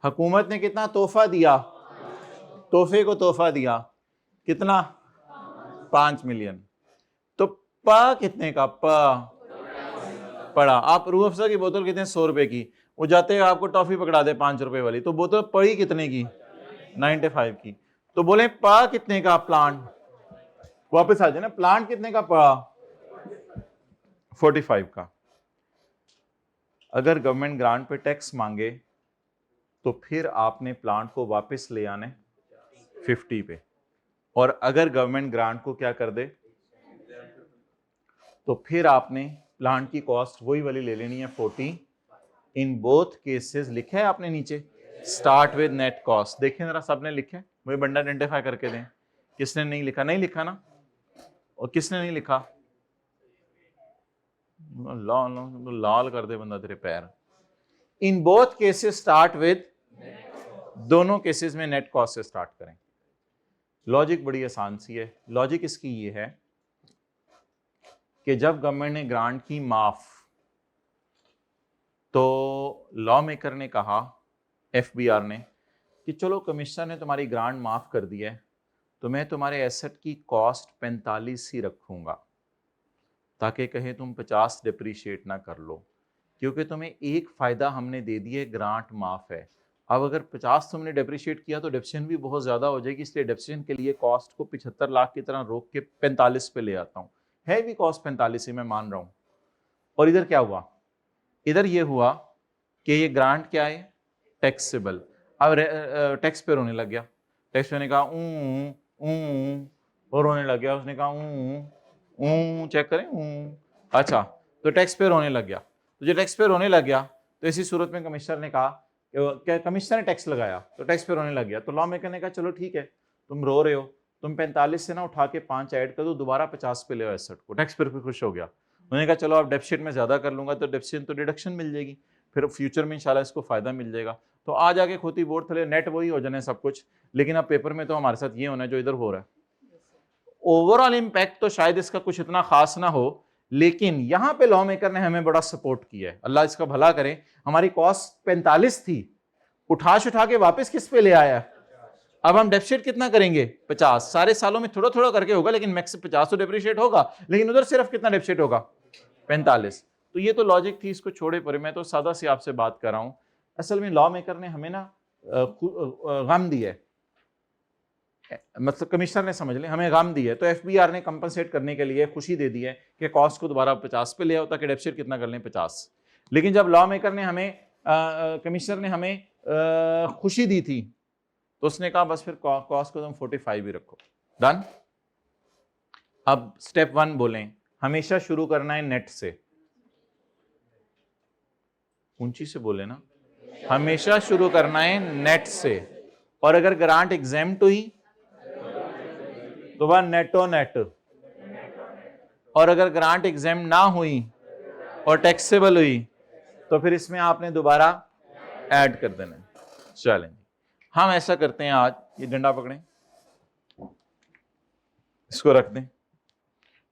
हुकूमत ने कितना तोहफा दिया? तोहफे को तोहफा दिया कितना? 5 मिलियन। तो प कितने का? पड़ा। आप रूह अफ़ज़ा की बोतल कितने? 100 रुपए की। वो जाते हैं आपको टॉफी पकड़ा दे 5 रुपए वाली, तो बोतल पड़ी कितने की? 95 की। तो बोले प कितने का? प्लांट वापस आ जाए ना, प्लांट कितने का पड़ा? 45 का। अगर गवर्नमेंट ग्रांट पे टैक्स मांगे तो फिर आपने प्लांट को वापस ले आने 50 पे, और अगर गवर्नमेंट ग्रांट को क्या कर दे तो फिर आपने प्लांट की कॉस्ट वही वाली ले लेनी है 40। इन बोथ केसेस लिखा है आपने नीचे, स्टार्ट विद नेट कॉस्ट। देखें जरा, सबने लिखे? मुझे बंदा आइडेंटिफाई करके दें, किसने नहीं लिखा? नहीं लिखा ना? और किसने नहीं लिखा? लाल लाल कर दे बंदा तेरे पैर। In both cases start with, दोनों केसेस में नेट कॉस्ट से स्टार्ट करें। लॉजिक बड़ी आसान सी है। लॉजिक इसकी ये है कि जब गवर्नमेंट ने ग्रांट की माफ, तो लॉ मेकर ने कहा, एफबीआर ने, कि चलो कमिश्नर ने तुम्हारी ग्रांट माफ कर दी है, तो मैं तुम्हारे एसेट की कॉस्ट 45 ही रखूंगा, ताकि कहे तुम 50 डिप्रिशिएट ना कर लो, क्योंकि तुम्हें एक फायदा हमने दे दिए, ग्रांट माफ है। अब अगर 50 तुमने डिप्रिशिएट किया तो डेप्रिसिएशन भी बहुत ज्यादा हो जाएगी, इसलिए डेप्रिसिएशन के लिए कॉस्ट को 75 लाख की तरह रोक के 45 पे ले आता हूं। है भी कॉस्ट 45 ही, मैं मान रहा हूं। और इधर क्या हुआ? इधर ये हुआ कि ये ग्रांट क्या है, टैक्सेबल। अब टैक्स पे रोने लग गया। टैक्स पे ने कहा और रोने लग गया। उसने कहा चेक करें अच्छा, तो टैक्स पे रोने लग गया। तो जो टैक्स पे रोने लग गया, तो इसी सूरत में कमिश्नर ने कहा, क्या कमिश्नर ने टैक्स लगाया तो टैक्स पे रोने लग गया। तो लॉ मेकर ने कहा चलो ठीक है, तुम रो रहे हो, तुम 45 से ना उठा के 5 ऐड कर दो, दोबारा 50 पे ले आओ एसेट को। टैक्स पे खुश हो गया। उन्होंने कहा चलो अब डेप्सिट में ज्यादा कर लूंगा तो डेप्सिट तो डिडक्शन मिल जाएगी, फिर फ्यूचर में इंशाल्लाह इसको फायदा मिल जाएगा। तो आ जाके खोती बोर्ड थले नेट वही हो जाने सब कुछ, लेकिन अब पेपर में तो हमारे साथ ये होना है जो इधर हो रहा है। ओवरऑल इंपैक्ट तो शायद इसका कुछ इतना खास ना हो, लेकिन यहां पे लॉ मेकर ने हमें बड़ा सपोर्ट किया है, अल्लाह इसका भला करे। हमारी कॉस्ट 45 थी, उठा के वापस किस पे ले आया। अब हम डेप्सिट कितना करेंगे, 50। सारे सालों में थोड़ा थोड़ा करके होगा, लेकिन मैक्स 50 तो डेप्रिशिएट होगा, लेकिन उधर सिर्फ कितना डेप्सिट होगा, 45। तो ये तो लॉजिक थी, इसको छोड़े परे। मैं तो सादा सी आपसे बात कर रहा हूं। असल में लॉ मेकर ने हमें ना गम दिया है, मतलब कमिश्नर ने समझ लें हमें गम दी है। तो एफबीआर ने कंपनसेट करने के लिए खुशी दे दी है कि कॉस्ट को दोबारा 50 पे ले आओ, ताकि डेप्सिट कितना कर लें, 50। लेकिन जब लॉ मेकर ने हमें कमिश्नर ने हमें खुशी दी थी, तो उसने कहा बस फिर कॉस्ट को तुम 45 ही रखो। डन। अब स्टेप 1 बोलें, हमेशा शुरू करना है नेट से। ऊंची से बोले ना, हमेशा शुरू करना है नेट से। और अगर ग्रांट एग्जेम्प्ट हुई तो वह नेटो नेट, और अगर ग्रांट एग्जेम्प्ट ना हुई और टैक्सेबल हुई तो फिर इसमें आपने दोबारा ऐड कर देना। चलें, हम ऐसा करते हैं, आज ये डंडा पकड़ें, इसको रख दें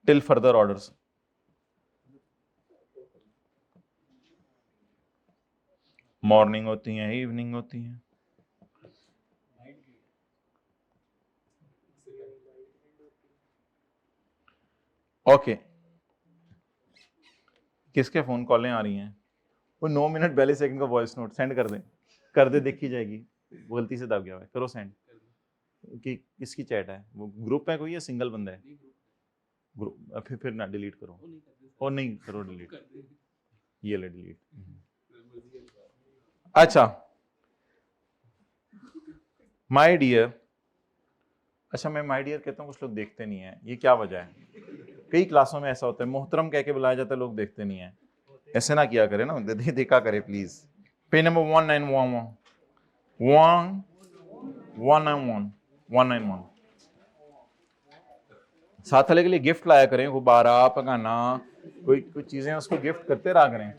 टिल फर्दर ऑर्डर्स। मॉर्निंग होती है, इवनिंग होती है। ओके, किसके फोन कॉलें आ रही हैं? वो 9 मिनट पहले सेकंड का वॉइस नोट सेंड कर दे देखी जाएगी। गलती से दब गया है, करो सेंड। कि किसकी चैट है, वो ग्रुप है कोई या सिंगल बंदा है? ग्रुप। फिर ना डिलीट करो, और नहीं करो डिलीट, ये ले डिलीट। अच्छा माय डियर, अच्छा मैं माय डियर कहता हूँ, कुछ लोग देखते नहीं है, ये क्या वजह है? कई क्लासों में ऐसा होता है, मोहतरम कह के बुलाया जाता है, लोग देखते नहीं है। ऐसे ना किया करे ना, देखा करे प्लीज। पे नंबर 191 साथ वाले के लिए गिफ्ट लाया करें, गुब्बारा, पकाना, कोई चीजें उसको गिफ्ट करते रहा करें।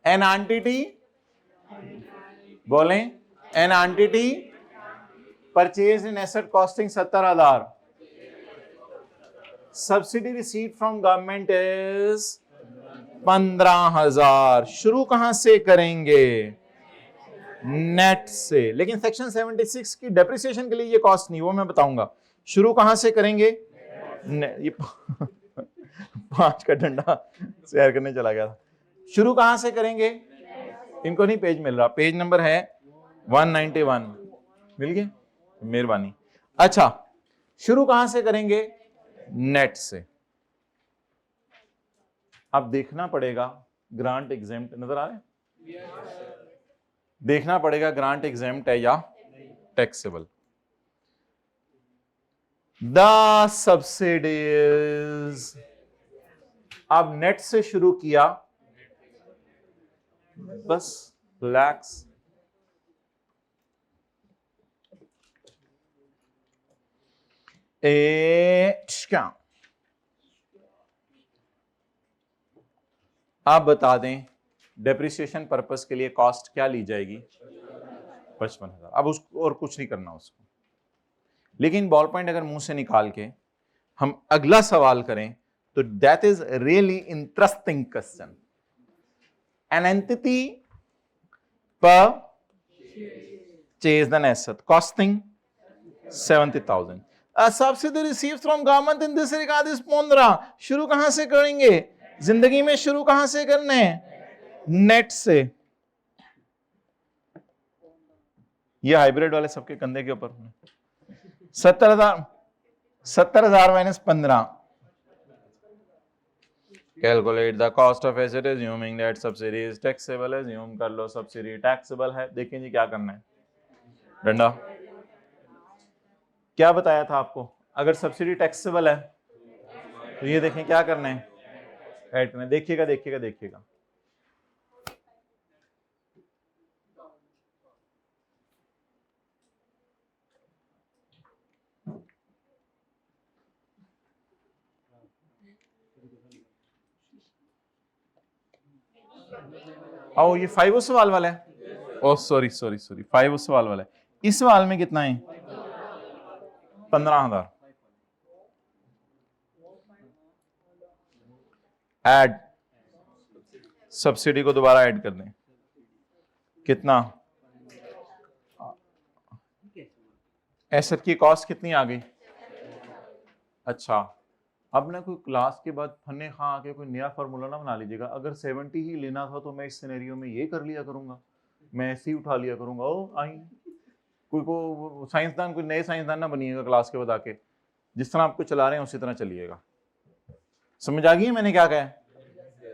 एन एंटिटी, बोलें, an entity purchase in asset costing 70,000, subsidy receive from government is 15,000। शुरू कहां से करेंगे? नेट से। लेकिन सेक्शन 76 की डेप्रिसिएशन के लिए ये कॉस्ट नहीं, वो मैं बताऊंगा। शुरू कहां से करेंगे? ये 5 का डंडा शेयर करने चला गया था। शुरू कहां से करेंगे? इनको नहीं पेज मिल रहा, पेज नंबर है 191, मिल गया, मेहरबानी। अच्छा, शुरू कहां से करेंगे? नेट से। अब देखना पड़ेगा ग्रांट एग्जेम्प्ट, नजर आ रहा है? देखना पड़ेगा ग्रांट एग्जेम्प्ट है या टैक्सेबल। द सब्सिडीज, अब नेट से शुरू किया, बस रिलैक्स। आप बता दें डेप्रिसिएशन पर्पस के लिए कॉस्ट क्या ली जाएगी? 55,000। अब उसको और कुछ नहीं करना उसको, लेकिन बॉल पॉइंट अगर मुंह से निकाल के हम अगला सवाल करें तो that is really interesting question. An entity purchased an asset costing 70,000. A subsidy received from government in this regard is 15. शुरू कहां से करेंगे? जिंदगी में शुरू कहां से करना है? नेट से। ये हाइब्रिड वाले सबके कंधे के ऊपर 70,000 minus 15। Calculate the cost of asset assuming that subsidy is taxable। assume कर लो सब्सिडी टैक्सेबल है। देखें जी क्या करना है। डंडा क्या बताया था आपको? अगर सब्सिडी टैक्सेबल है तो ये देखें क्या करना है, ऐड करना है। देखिएगा देखिएगा देखिएगा, आओ ये 5 उस सवाल वाला है। ओ सॉरी 5 उस सवाल वाला है। इस सवाल में कितना है? 15,000। ऐड सब्सिडी को दोबारा ऐड कर दें। कितना? एसेट की कॉस्ट कितनी आ गई? अच्छा, अब ना कोई क्लास के बाद फन्ने खां आके कोई नया फार्मूला ना बना लीजिएगा। अगर 70 ही लेना था तो मैं इस सिनेरियो में ये कर लिया करूंगा, मैं ऐसे ही उठा लिया करूंगा। ओ आई कोई को साइंसदान, कोई नए साइंसदान ना बनिएगा क्लास के बाद आके। जिस तरह आपको चला रहे हैं उसी तरह चलिएगा। समझ आ गई है मैंने क्या कहा है?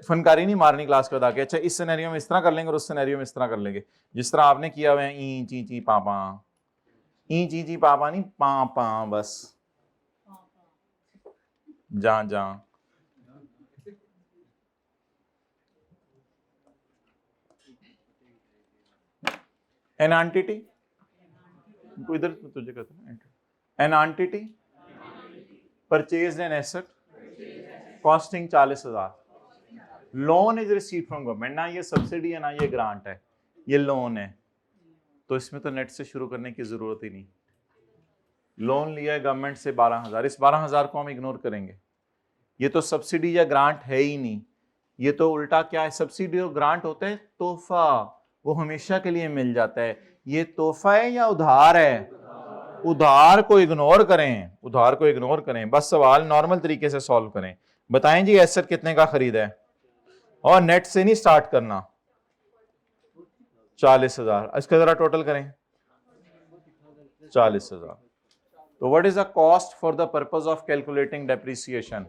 फनकारी नहीं मारनी क्लास के बाद आके। अच्छा इस सिनेरियो में इस तरह कर लेंगे और उस सिनेरियो में इस तरह कर लेंगे, जिस तरह आपने किया हुआ है। ई ची ची पापा, ई ची ची पापा नहीं, पापा बस जा जा। एन एंटिटी इधर तुझे कहते हैं, an entity purchased an asset costing 40,000। Loan is received from government. ना ये सब्सिडी है ना ये ग्रांट है, ये लोन है। तो इसमें तो नेट से शुरू करने की जरूरत ही नहीं। लोन लिया है गवर्नमेंट से 12,000। इस 12,000 को हम इग्नोर करेंगे। ये तो सब्सिडी या ग्रांट है ही नहीं। ये तो उल्टा क्या है? सब्सिडी और ग्रांट होता है तोहफा, वो हमेशा के लिए मिल जाता है। ये तोहफा है या उधार है? उधार को इग्नोर करें, उधार को इग्नोर करें। बस सवाल नॉर्मल तरीके से सॉल्व करें। बताएं जी एसेट कितने का खरीदा है, और नेट से नहीं स्टार्ट करना। 40,000। इसका जरा टोटल करें। 40,000। तो what is the cost for the purpose of calculating depreciation?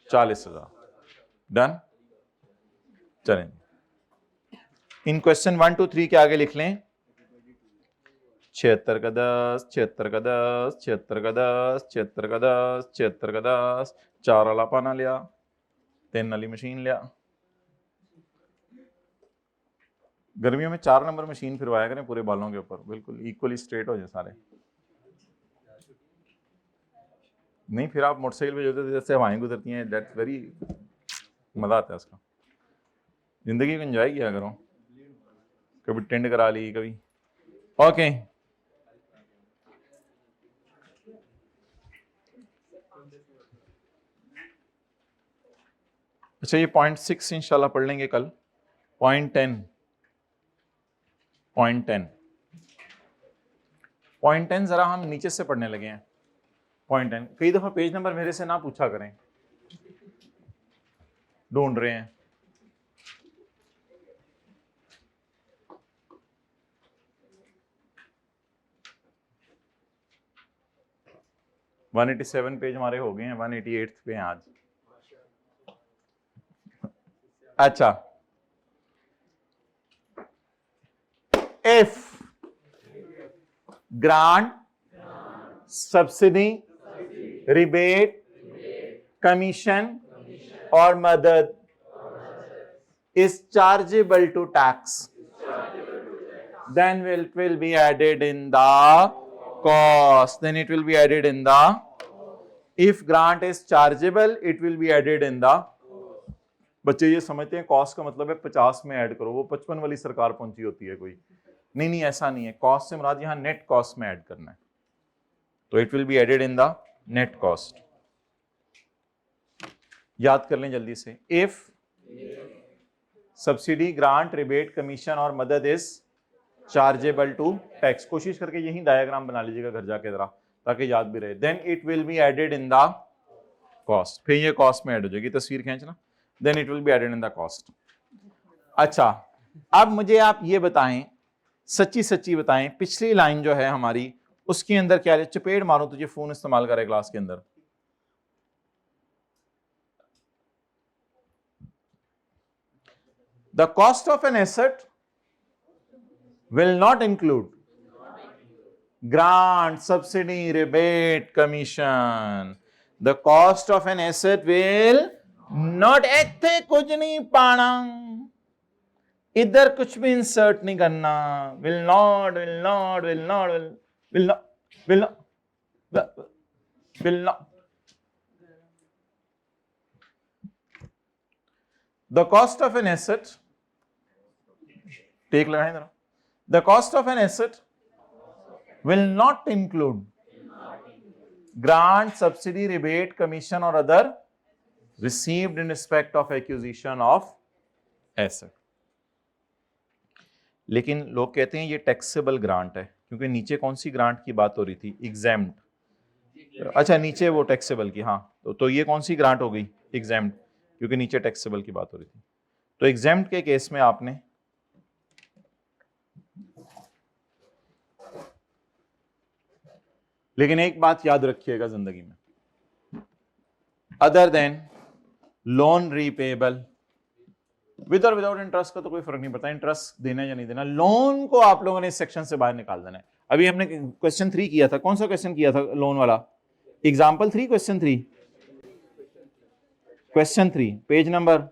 40,000। Done. चलें, इन क्वेश्चन 1 2 3 के आगे लिख लें 76 का 10, 76 का 10, 76 का 10, 76 का 10, 76 का 10। 4 वाला पाना लिया, 3 वाली मशीन लिया। गर्मियों में 4 नंबर मशीन फिरवाया करें पूरे बालों के ऊपर, बिल्कुल इक्वली स्ट्रेट हो जाए सारे। नहीं फिर आप मोटरसाइकिल पे जो जैसे हवाएं गुजरती हैं, दैट्स वेरी मजा आता है उसका। जिंदगी को एंजॉय किया करो, कभी टेंड करा ली कभी। ओके अच्छा, ये 0.6 इंशाल्लाह पढ़ लेंगे कल। 0.10 0.10 जरा हम नीचे से पढ़ने लगे हैं। 0.10 कई दफा पेज नंबर मेरे से ना पूछा करें, ढूंढ रहे हैं। वन 187 पेज हमारे हो गए हैं, 188 पे हैं आज। अच्छा, if grant, subsidy, rebate, commission और मदद is chargeable to tax, then will be added in the cost, then it will be added in the, if grant is chargeable it will be added in the, बच्चे ये समझते हैं cost का मतलब है 50 में ऐड करो, वो 55 वाली सरकार पहुंची होती है कोई, नहीं ऐसा नहीं है, कॉस्ट से मुराद यहां नेट कॉस्ट में ऐड करना है, तो it will be added in the net cost. याद कर लें जल्दी से, if subsidy grant rebate commission और मदद इज चार्जेबल टू टैक्स, कोशिश करके यही डायग्राम बना लीजिएगा घर जाके जरा ताकि याद भी रहे, then it will be added in the cost, फिर ये कॉस्ट में ऐड हो जाएगी, तस्वीर खींचना, then it will be added in the cost. अच्छा अब मुझे आप ये बताएं, सच्ची सच्ची बताएं, पिछली लाइन जो है हमारी उसके अंदर क्या है, चपेट मारो तुझे फोन इस्तेमाल करे क्लास के अंदर, the cost of an asset will not include grant, subsidy, rebate, commission. The cost of an asset will not, इत्थे कुछ नहीं पाना, इधर कुछ भी इंसर्ट नहीं करना, will not, will not, will not, will not, will not, will not. The cost of an asset, take लगाएं जरा, the cost of an asset will not include grant, subsidy, rebate, commission or other received in respect of acquisition of asset. लेकिन लोग कहते हैं ये taxable grant है, क्योंकि नीचे कौन सी ग्रांट की बात हो रही थी, एग्जैम्प्ट, अच्छा नीचे वो टैक्सेबल की, हाँ तो ये कौन सी ग्रांट हो गई, एग्जैम्प्ट, क्योंकि नीचे टैक्सेबल की बात हो रही थी। तो एग्जैम्प्ट के केस में आपने लेकिन एक बात याद रखिएगा जिंदगी में, other than loan repayable with और विदाउट इंटरेस्ट का तो कोई फर्क नहीं पड़ता, इंटरेस्ट देना या नहीं देना, लोन को आप लोगों ने इस सेक्शन से बाहर निकाल देना है। अभी हमने क्वेश्चन 3 किया था, कौन सा क्वेश्चन किया था लोन वाला, example 3, question 3, question 3 page number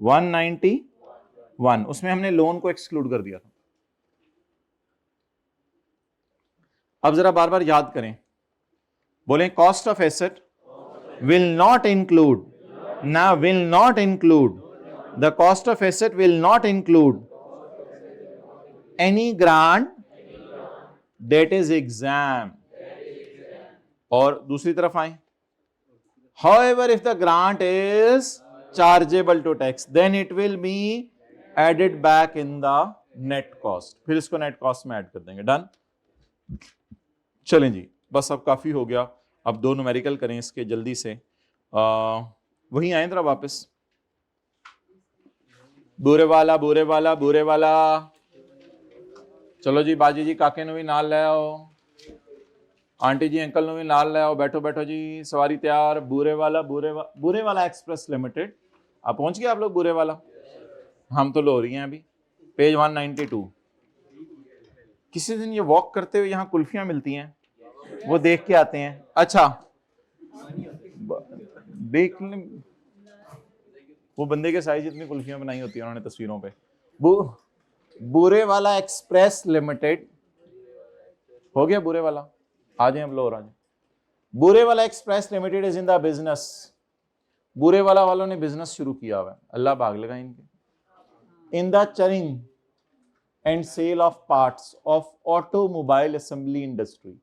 191, उसमें हमने लोन को एक्सक्लूड कर दिया था। अब जरा बार बार याद करें, बोलें cost of asset will not include, ना will not include, the cost of asset will not include any grant that is exempt, और दूसरी तरफ आए, however if the grant is chargeable to tax then it will be added back in the net cost, फिर इसको net cost में add कर देंगे, done. चलें जी, बस अब काफी हो गया, अब 2 न्यूमेरिकल करें इसके जल्दी से, वहीं आए जरा वापस, बुरे वाला बुरे वाला बुरे वाला, चलो जी बाजी जी काके नु भी नाल ले आओ, आंटी जी अंकल नु भी नाल ले आओ, बैठो बैठो जी, सवारी तैयार, बुरे वाला एक्सप्रेस लिमिटेड, आप पहुंच गए आप लोग बुरे वाला, हम तो लो रही हैं अभी, पेज 192। किसी दिन ये वॉक करते हुए यहाँ कुल्फियां मिलती हैं, वो देख के आते हैं, अच्छा देख वो बंदे के साइज जितनी कुल्फियां बनाई होती है उन्होंने तस्वीरों पे, बुरे वाला एक्सप्रेस लिमिटेड हो गया, बुरे वाला आ जाए, अब लो आ जाए, बुरे वाला express limited is in the business, बुरे वाला वालों ने बिजनेस शुरू किया हुआ है, अल्लाह भाग लगा इनके, इन द चरिंग and sale of parts of automobile assembly industry,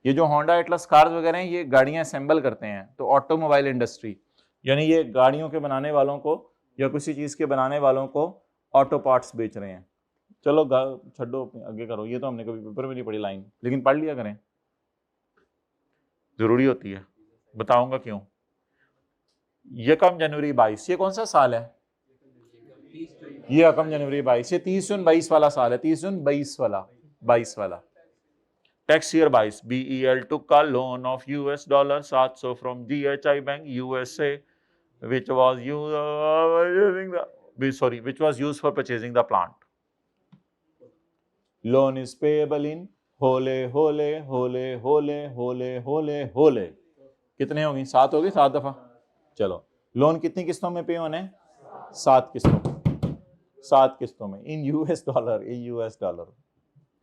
ये जो होंडा एटलस कार्स वगैरह हैं ये गाड़ियां असेंबल करते हैं, तो ऑटोमोबाइल इंडस्ट्री यानी ये गाड़ियों के बनाने वालों को या किसी चीज के बनाने वालों को ऑटो पार्ट्स बेच रहे हैं। चलो छड्डो आगे करो, ये तो हमने कभी पेपर में नहीं पढ़ी लाइन, लेकिन पढ़ लिया करें, जरूरी होती है, बताऊंगा क्यों। 1 जनवरी 22, ये कौन सा साल है, ये 1 जनवरी 22, ये 30 जून 22 वाला साल है, 30 जून 22 वाला tax year 22। BEL took a loan of $700 from GHI Bank USA, which was used for purchasing the plant. Loan is payable in होले होले होले होले होले होले होले, कितने होगी, 7 होगी, 7 दफा। चलो लोन कितनी किस्तों में पे होने, 7 किस्तों में, 7 किस्तों में, इन US डॉलर,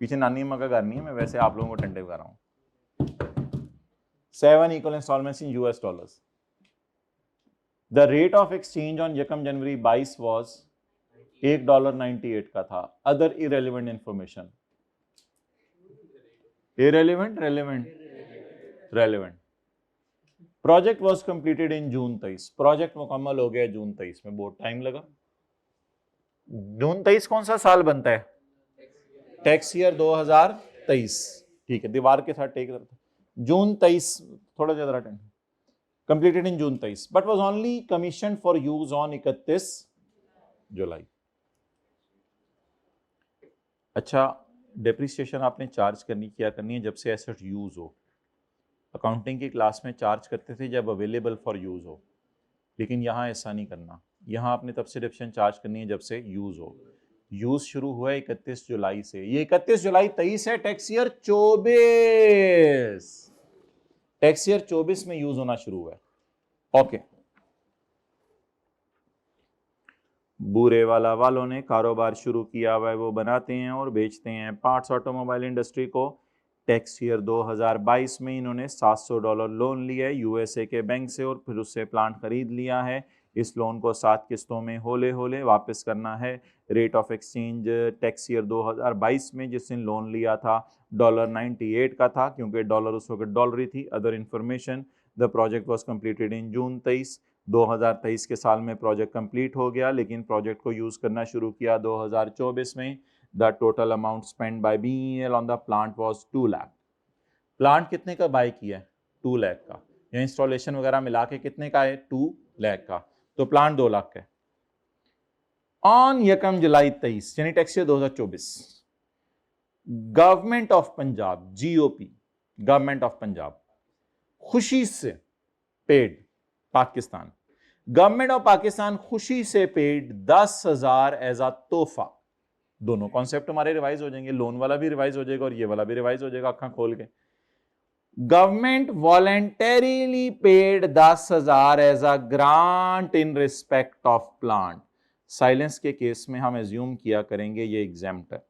पीछे नानी अम्मा का घर नहीं है, मैं वैसे आप लोगों को अटेंटिव कर रहा हूं। 7 equal instalments in US dollars. The rate of exchange on 1 January 22 was $1.98 का था। Other irrelevant information, irrelevant relevant. Project was completed in June 23। Project मुकम्मल हो गया जून 23 में, बहुत टाइम लगा। जून 23 कौन सा साल बनता है? Tax year 2023। ठीक है, दीवार के साथ टेक रखता जून 23, थोड़ा ज्यादा time. Completed in June 23 but was only commission for use on 31 जुलाई। अच्छा, डेप्रिसिएशन आपने चार्ज क्या करनी है? जब से एसेट यूज हो। अकाउंटिंग की क्लास में चार्ज करते थे जब अवेलेबल फॉर यूज हो, लेकिन यहाँ ऐसा नहीं करना। यहाँ आपने तब से डेप्रिसिएशन चार्ज करनी है जब से यूज हो। यूज शुरू हुआ है 31 जुलाई से। ये 31 जुलाई 23 है, टैक्स ईयर 24। टैक्स ईयर 24 में यूज होना शुरू हुआ है। ओके। बुरे वाला वालों ने कारोबार शुरू किया हुआ है, वो बनाते हैं और बेचते हैं पार्ट्स ऑटोमोबाइल इंडस्ट्री को। टैक्स ईयर 2022 में इन्होंने $700 लोन लिया है यूएसए के बैंक से और फिर उससे प्लांट खरीद लिया है। इस लोन को 7 किस्तों में होले होले वापस करना है। Rate of exchange tax year 2022 में जिस दिन लोन लिया था $98 का था, क्योंकि डॉलर उस वक्त डॉलर ही थी। Other information, the project was completed in June 23। 2023 के साल में प्रोजेक्ट कंप्लीट हो गया, लेकिन प्रोजेक्ट को यूज करना शुरू किया 2024 में। The total amount spend by BEL on the plant was 2 lakh. Plant कितने का बाय किया है? 2 लाख का। या इंस्टॉलेशन वगैरह मिला के कितने का है? 2 लाख का। तो प्लांट 2 लाख का है। ऑन 1 जुलाई 23 यानी tax year 2024, government of Punjab, GOP, government of Punjab खुशी से paid Pakistan, government of Pakistan खुशी से पेड 10,000 एज अ तोहफा। दोनों कॉन्सेप्ट हमारे रिवाइज हो जाएंगे, लोन वाला भी रिवाइज हो जाएगा और ये वाला भी रिवाइज हो जाएगा अखा खोल के। Government voluntarily paid 10,000 as a grant in respect of plant. Silence के केस में हम एज्यूम किया करेंगे ये एग्जेम्प्ट है।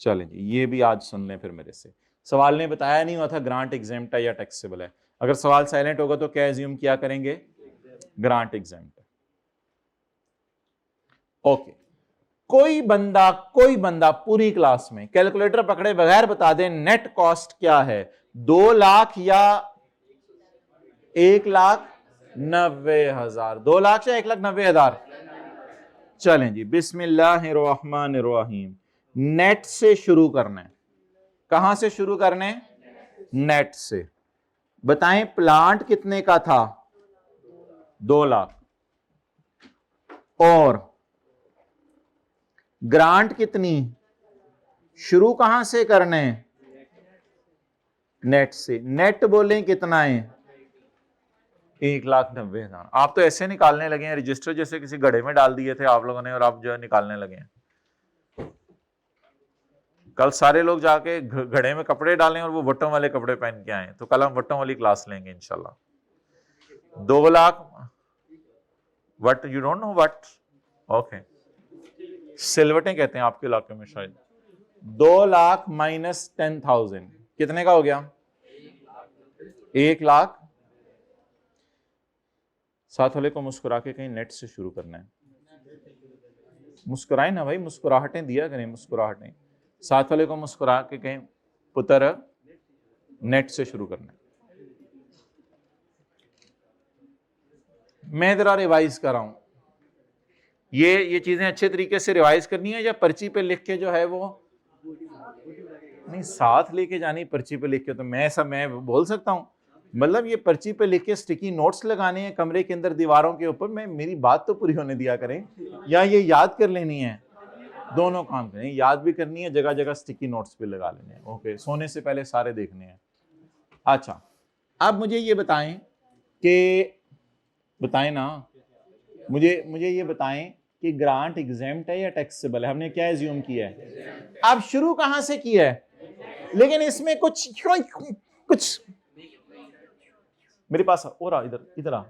चलें जी, ये भी आज सुन लें फिर मेरे से। सवाल ने बताया नहीं हुआ था ग्रांट एग्जेम्प्ट है या टैक्सेबल है। अगर सवाल साइलेंट होगा तो क्या एज्यूम किया करेंगे? ग्रांट एग्जेम्प्ट है। ओके। कोई बंदा पूरी क्लास में कैलकुलेटर पकड़े बगैर बता दे नेट कॉस्ट क्या है, 2 लाख या 1,90,000? 2 लाख या 1,90,000? चलें जी, बिस्मिल्लाहिर्रहमानिर्रहीम। नेट से शुरू करना है। कहां से शुरू करना है? नेट से। बताएं प्लांट कितने का था? 2 लाख। और ग्रांट कितनी? शुरू कहां से करने? नेट से। नेट बोलें कितना है? 1,90,000। आप तो ऐसे निकालने लगे हैं रजिस्टर जैसे किसी गड्ढे में डाल दिए थे आप लोगों ने, और आप जो है निकालने लगे हैं। कल सारे लोग जाके घड़े में कपड़े डालें और वो वट्टों वाले कपड़े पहन के आए, तो कल हम वट्टों वाली क्लास लेंगे इंशाल्लाह। 2 lakh what, you don't know what? Okay, सिलवटें कहते हैं आपके इलाके में शायद। 2 लाख माइनस 10,000 कितने का हो गया? 1 लाख। साथ वाले को मुस्कुरा के कहीं नेट से शुरू करना है। मुस्कुराए ना भाई, मुस्कुराहटें दिया करें, मुस्कुराहटें। साथ वाले को मुस्कुरा के कहीं पुत्र नेट से शुरू करना है। मैं जरा रिवाइज कर रहा हूं, ये चीजें अच्छे तरीके से रिवाइज करनी है या पर्ची पे लिख के जो है वो नहीं, साथ लेके जानी पर्ची पे लिख के। तो मैं बोल सकता हूं, मतलब ये पर्ची पे लिख के स्टिकी नोट्स लगाने हैं कमरे के अंदर दीवारों के ऊपर। मेरी बात तो पूरी होने दिया करें, या ये याद कर लेनी है? दोनों काम करें, याद भी करनी है, जगह जगह स्टिकी नोट्स भी लगा लेने हैं। ओके, सोने से पहले सारे देखने हैं। अच्छा, अब मुझे ये बताएं ना, मुझे ये बताएं कि ग्रांट एग्जेम्प्ट है या टैक्सेबल है? हमने क्या एज्यूम किया है? अब शुरू कहां से किया है? लेकिन इसमें कुछ मेरे पास और आ, इधर आ।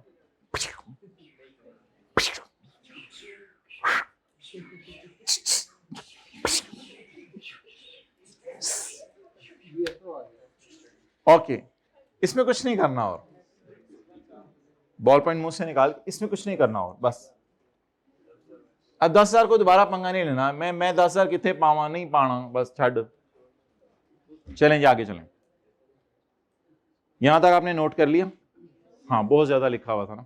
ओके, इसमें कुछ नहीं करना और बॉल पॉइंट मुंह से निकाल, इसमें कुछ नहीं करना और बस। अब 10,000 को दोबारा पंगा नहीं लेना, मैं 10,000 कितने पावा नहीं पाना, बस छड़। चलें जी आगे चलें। यहां तक आपने नोट कर लिया? हाँ, बहुत ज्यादा लिखा हुआ था ना।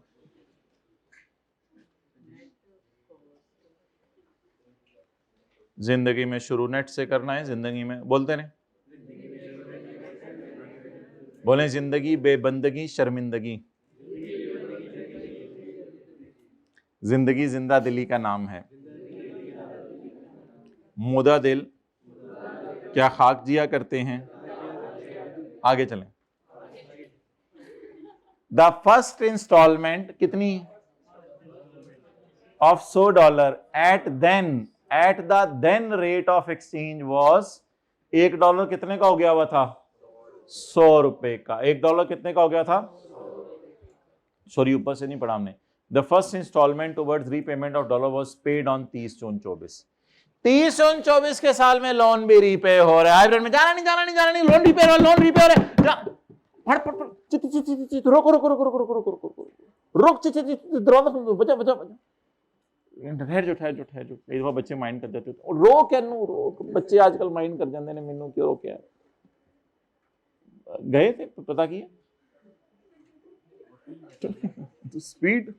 जिंदगी में शुरू नेट से करना है, जिंदगी में बोलते नहीं, बोले जिंदगी बेबंदगी शर्मिंदगी, जिंदगी जिंदा दिली का नाम है, मुदा दिल क्या खाक जिया करते हैं। आगे चलें। द फर्स्ट इंस्टॉलमेंट कितनी of $100 at the then rate of exchange was, $1 कितने का हो गया हुआ था? 100 रुपए का। $1 कितने का हो गया था? सॉरी ऊपर से नहीं पढ़ा हमने। The first instalment towards repayment of dollar was paid on 30 June 24। 30 June 24 के साल में लोन भी रीपे हो रहा है। हाइब्रिड में जाना नहीं, लोन रीपे हो रहा है। ठहर जो बच्चे माइंड कर जाते रो क्या बच्चे आजकल माइंड कर जाते ने मैनू क्यों रोकया? गए थे पता किया तो स्पीड,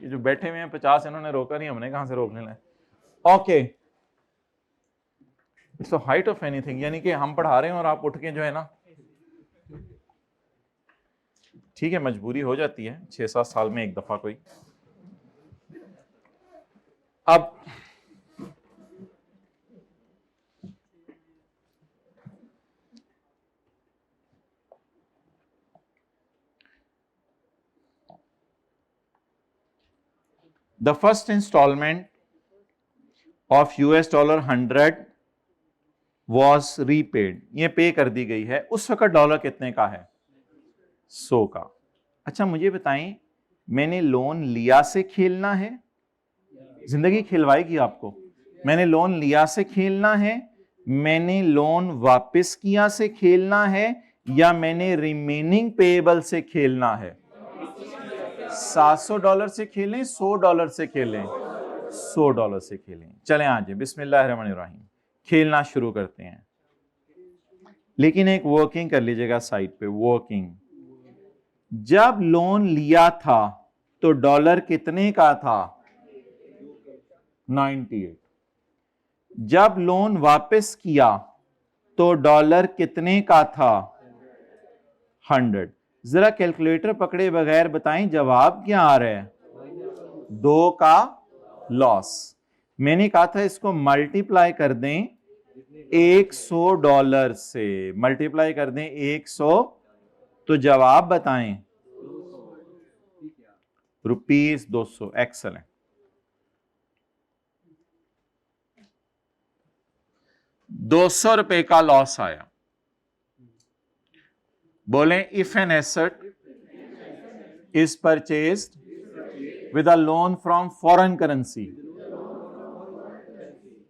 ये जो बैठे हुए हैं 50 इन्होंने रोका नहीं, हमने कहां से रोकने लगे। Okay, it's the height of anything, यानी कि हम पढ़ा रहे हैं और आप उठ के जो है ना, ठीक है मजबूरी हो जाती है 6-7 साल में एक दफा कोई। अब the first instalment of $100 was repaid, ये पे कर दी गई है। उस वक्त डॉलर कितने का है? 100 का। अच्छा मुझे बताएं, मैंने लोन लिया से खेलना है? जिंदगी खिलवाएगी आपको। मैंने लोन लिया से खेलना है, मैंने लोन वापस किया से खेलना है, या मैंने रिमेनिंग पेएबल से खेलना है? $700 से खेलें, $100 से खेलें? $100 से खेलें। चलें आज बिस्मिल्लाहिर्रहमानिर्रहीम खेलना शुरू करते हैं। लेकिन एक वर्किंग कर लीजिएगा साइड पे, वर्किंग। जब लोन लिया था तो डॉलर कितने का था? 98। जब लोन वापस किया तो डॉलर कितने का था? 100। जरा कैलकुलेटर पकड़े बगैर बताएं जवाब क्या आ रहा है? 2 का लॉस। मैंने कहा था इसको मल्टीप्लाई कर दें $100 से, मल्टीप्लाई कर दें 100, तो जवाब बताएं ₹200। एक्सेलेंट। $200 का लॉस आया। बोलें if an asset is purchased with a loan from foreign currency,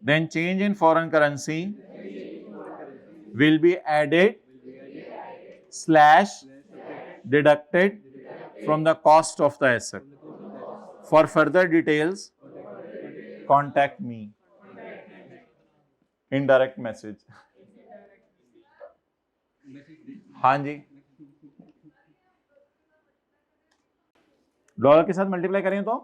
then change in foreign currency will be added / deducted from the cost of the asset. For further details, contact me. Indirect message. हाँ जी, dollar के साथ multiply करें तो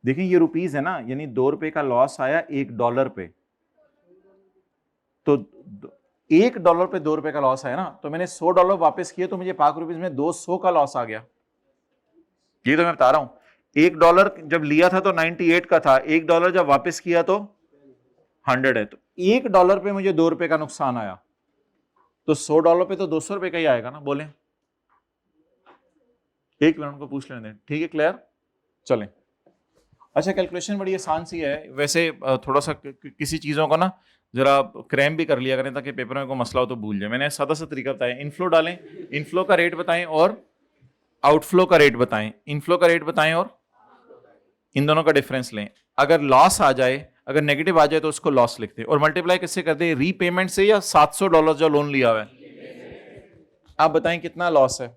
देखिए ये rupees है ना, यानी $2 का लॉस आया $1 पे, तो $1 पे $2 का लॉस आया ना, तो मैंने $100 वापस किए तो मुझे पाक रुपीस में 200 का लॉस आ गया। ये तो मैं बता रहा हूं। $1 जब लिया था तो 98 का था, $1 जब वापस किया तो 100 है, तो $1 पे मुझे $2 का नुकसान आया, तो $100 पे तो $200 का ही आएगा ना। बोलें एक मिनट को पूछ लेने दें, ठीक है क्लियर? चलें। अच्छा कैलकुलेशन बड़ी आसान सी है वैसे, थोड़ा सा किसी चीज़ों को ना जरा क्रैम भी कर लिया करें ताकि पेपर में कोई मसला हो तो भूल जाए। मैंने सादा सा तरीका बताया, इनफ्लो डालें, इनफ्लो का रेट बताएं और आउटफ्लो का रेट बताएं, इनफ्लो का रेट बताएं और इन दोनों का डिफरेंस लें। अगर लॉस आ जाए, अगर नेगेटिव आ जाए तो उसको लॉस लिखते हैं। और मल्टीप्लाई किससे करते हैं? रीपेमेंट से या $700 जो लोन लिया हुआ है। आप बताएं कितना लॉस है?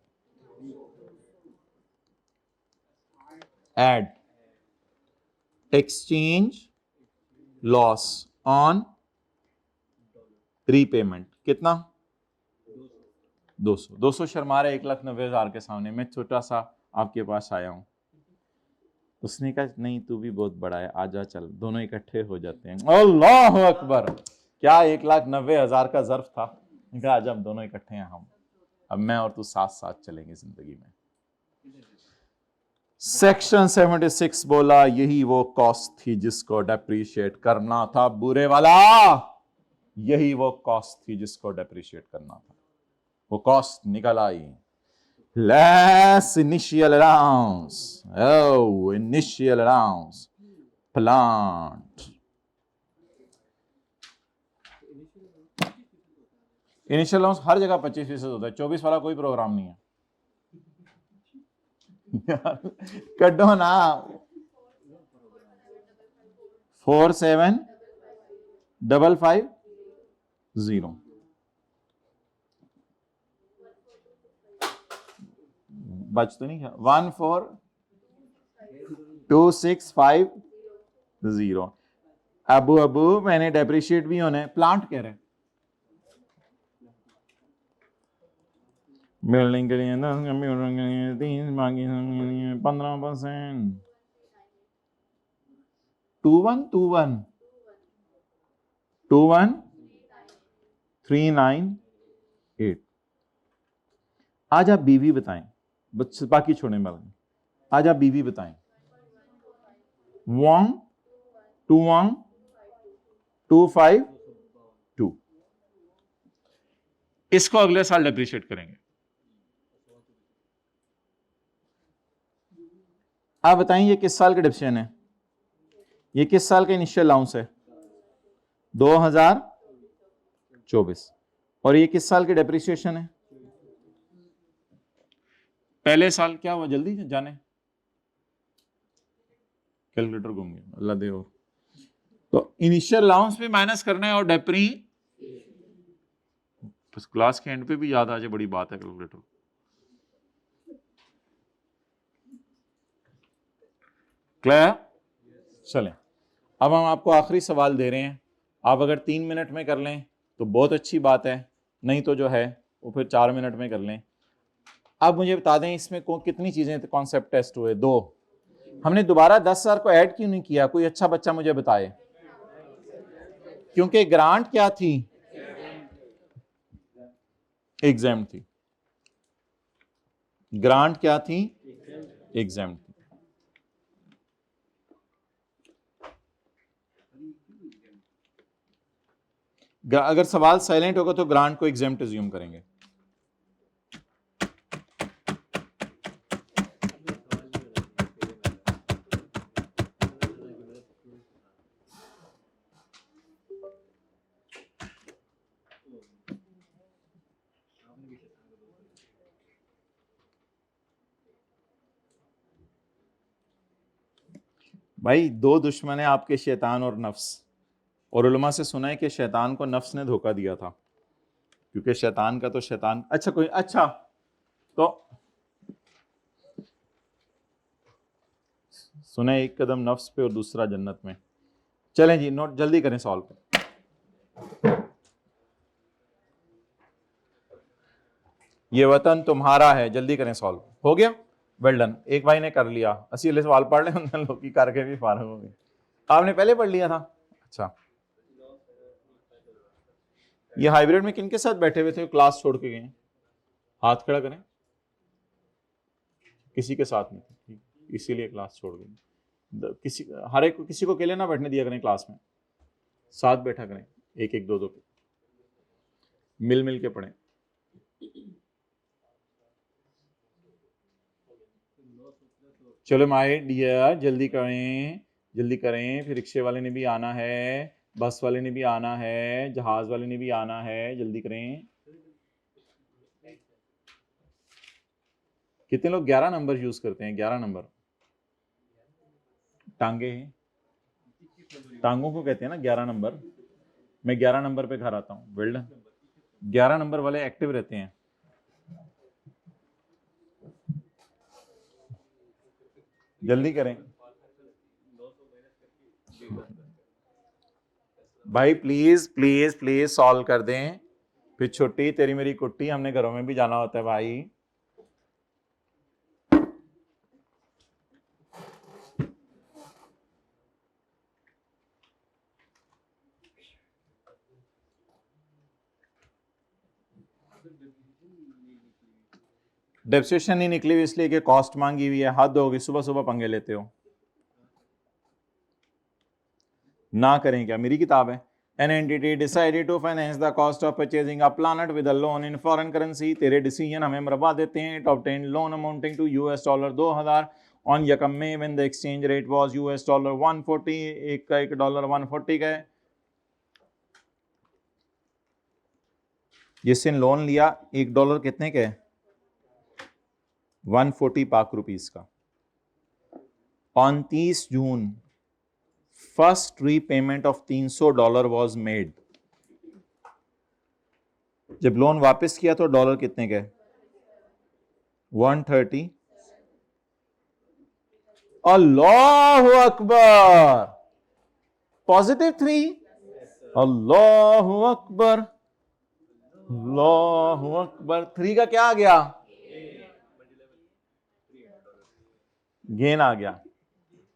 Add exchange loss on repayment कितना? 200 शर्मा रहे 1,90,000 के सामने। मैं छोटा सा आपके पास आया हूं। उसने कहा नहीं तू भी बहुत बड़ा है, आजा चल, दोनों इकट्ठे हो जाते हैं। अल्लाह अकबर, क्या 1,90,000 का ज़र्फ था। कहा आजा हम दोनों इकट्ठे हैं, हम अब मैं और तू साथ साथ चलेंगे जिंदगी में। सेक्शन 76 बोला यही वो कॉस्ट थी जिसको डेप्रीशिएट करना था। बुरे वाला, यही वो कॉस्ट थी जिसको डेप्रीशिएट करना था। वो कॉस्ट निकल आई। Less initial allowance, oh initial allowance plant. Initial allowance हर जगह 25% होता है, 24 वाला कोई प्रोग्राम नहीं है। कड्डो ना 475550 बच तो नहीं, 142650। अबू अबू मैंने डेप्रिशिएट भी होना है। प्लांट कह रहे हैं बिल्डिंग के लिए 10, कंप्यूटर के लिए 3, बाकी 15%। 21398। आज आप बीवी बताएं, बस बाकी छोड़ने वाले। आज आप बीवी बताएं। 121,252। इसको अगले साल डेप्रिशिएट करेंगे। आप बताएं ये किस साल का डिप्रेशन है? ये किस साल का इनिशियल अलाउंस है? 2024। और ये किस साल की डेप्रिसिएशन है? पहले साल। क्या हुआ जल्दी जाने? कैलकुलेटर घूम गया, अल्लाह दे। और तो इनिशियल अलाउंस भी माइनस करना है और डेप्री बस क्लास के एंड पे भी याद आ जाए, बड़ी बात है कैलकुलेटर। क्लियर? चलें, अब हम आपको आखिरी सवाल दे रहे हैं। आप अगर 3 मिनट में कर लें तो बहुत अच्छी बात है, नहीं तो जो है वो फिर 4 मिनट में कर लें। अब मुझे बता दें इसमें कितनी चीजें कॉन्सेप्ट टेस्ट हुए? 2। हमने दोबारा 10,000 को ऐड क्यों नहीं किया? कोई अच्छा बच्चा मुझे बताए। क्योंकि ग्रांट क्या थी? एग्जाम थी। ग्रांट क्या थी? एग्जाम थी। अगर सवाल साइलेंट होगा तो ग्रांट को एग्जाम्प्ट अज्यूम करेंगे। भाई 2 दुश्मन है आपके, शैतान और नफ्स। और उलमा से सुना है कि शैतान को नफ्स ने धोखा दिया था, क्योंकि शैतान का तो शैतान। अच्छा कोई अच्छा तो सुने, एक कदम नफ्स पे और दूसरा जन्नत में। चलें जी, नोट जल्दी करें सॉल्व। ये वतन तुम्हारा है, जल्दी करें सॉल्व। हो गया, वेल डन। एक भाई ने कर लिया। 80 वाले सवाल पढ़ ले, उन लोग की करके भी फारग हो गए। आपने पहले पढ़ लिया था? अच्छा। ये हाइब्रिड में किनके साथ बैठे हुए थे क्लास छोड़ के गए? हाथ खड़ा करें। किसी के साथ नहीं थे, इसीलिए क्लास छोड़ गए। किसी हर एक किसी को अकेले ना बैठने दिया करें क्लास में, साथ बैठा करें, एक एक दो के, मिल मिल के पढ़ें। चलो माय डियर जल्दी करें, जल्दी करें, फिर रिक्शे वाले ने भी आना है, बस वाले ने भी आना है, जहाज वाले ने भी आना है, जल्दी करें। कितने लोग 11 नंबर यूज करते हैं? 11 नंबर टांगे हैं। टांगों को कहते हैं ना 11 नंबर। मैं 11 नंबर पे घर आता हूँ। Well done. 11 नंबर वाले एक्टिव रहते हैं। जल्दी करें भाई, प्लीज प्लीज प्लीज सॉल्व कर दें। फिर छुट्टी तेरी मेरी कुट्टी, हमने घरों में भी जाना होता है भाई। डेप्रिसिएशन नहीं निकली हुई इसलिए कि कॉस्ट मांगी हुई है। हद होगी, सुबह सुबह पंगे लेते हो। ना करें क्या, मेरी किताब है। An entity decided to finance the cost of purchasing a planet with a loan in foreign currency. तेरे डिसीजन हमें मरवा देते हैं। It obtained loan amounting to $2000 on यकम में when the exchange rate was $140। एक का एक डॉलर 140 का है। जिसने लोन लिया $1 कितने का है? 140 पाक रुपीस का। On 30 June first repayment of $300 was made. जब लोन वापस किया तो डॉलर कितने के? 130। अल्लाहु अकबर। +3। अल्लाहु अकबर, अल्लाहु अकबर। 3 का क्या आ गया? गेन आ गया।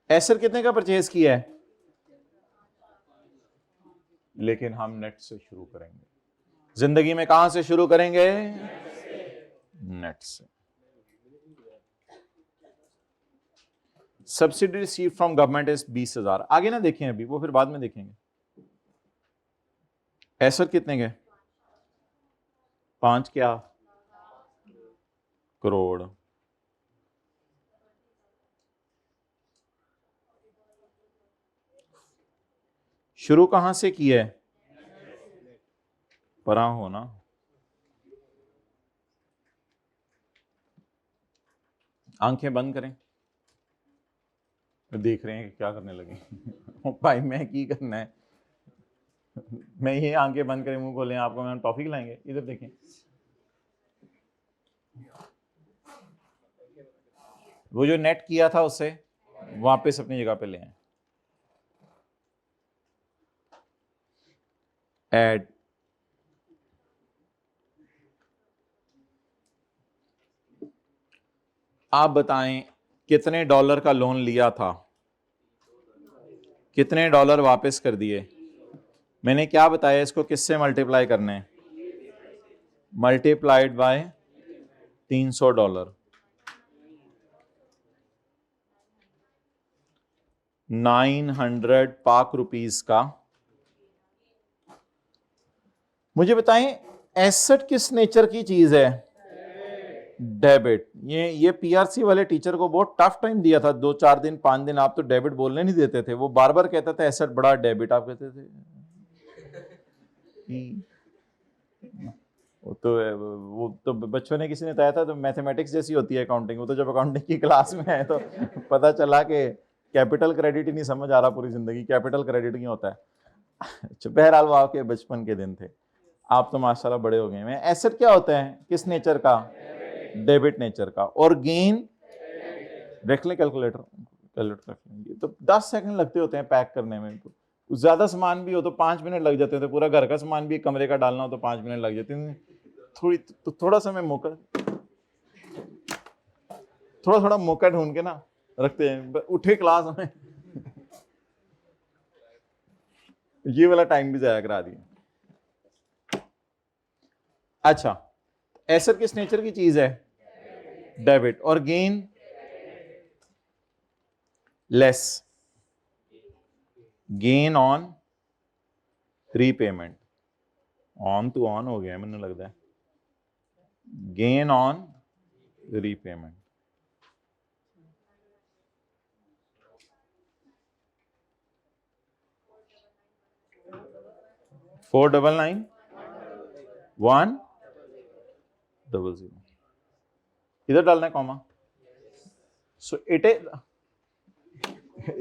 एसर कितने का परचेज किया है? लेकिन हम नेट से शुरू करेंगे। जिंदगी में कहां से शुरू करेंगे? नेट से। Subsidy receive from government is 20,000। आगे ना देखें अभी, वो फिर बाद में देखेंगे। एसर कितने के? 5 क्या करोड़। शुरू कहां से किया है? परा हो ना। आंखें बंद करें। देख रहे हैं कि क्या करने लगे। भाई मैं की करना है? मैं ये आंखें बंद करें मुंह खोलें, आपको मैं टॉफी खिलाएंगे? इधर देखें। वो जो नेट किया था उससे वापस अपनी जगह पे ले आए। ऐड आप बताएं कितने डॉलर का लोन लिया था, कितने डॉलर वापस कर दिए? मैंने क्या बताया, इसको किससे मल्टीप्लाई करना है? Multiplied by $300। 900 पाक रुपीस का। मुझे बताएं एसेट किस नेचर की चीज है? डेबिट। ये पीआरसी वाले टीचर को बहुत टफ टाइम दिया था, 2-4 दिन 5 दिन। आप तो डेबिट बोलने नहीं देते थे, वो बार बार कहता था एसेट बड़ा डेबिट। आप कहते थे वो तो बच्चों ने किसी ने बताया था, तो मैथमेटिक्स जैसी होती है अकाउंटिंग। वो तो जब अकाउंटिंग की क्लास में है तो पता चला कि कैपिटल क्रेडिट ही नहीं समझ आ रहा पूरी जिंदगी, कैपिटल क्रेडिट क्या होता है। अच्छा, बहरहाल वो आपके बचपन के दिन थे। आप तो माशाल्लाह बड़े हो गए हैं। एसेट क्या होता है, किस नेचर का? डेबिट नेचर का। और गेन रख लें, कैलकुलेटर रख लेंगे तो 10 सेकंड लगते होते हैं पैक करने में। तो ज्यादा सामान भी हो तो 5 मिनट लग जाते हैं। तो पूरा घर का सामान भी कमरे का डालना हो तो 5 मिनट लग जाते हैं। थोड़ा सा मैं मौका, थोड़ा मौका ढूंढ के ना रखते हैं। उठे क्लास में ये वाला टाइम भी जाया करा दिया। अच्छा, एसेट किस नेचर की चीज है? डेबिट। और gain less, gain on repayment. On तो ऑन हो गया मैंने लगता है। Gain on repayment. $499-100। इधर डालना है कॉमा। सो इट इज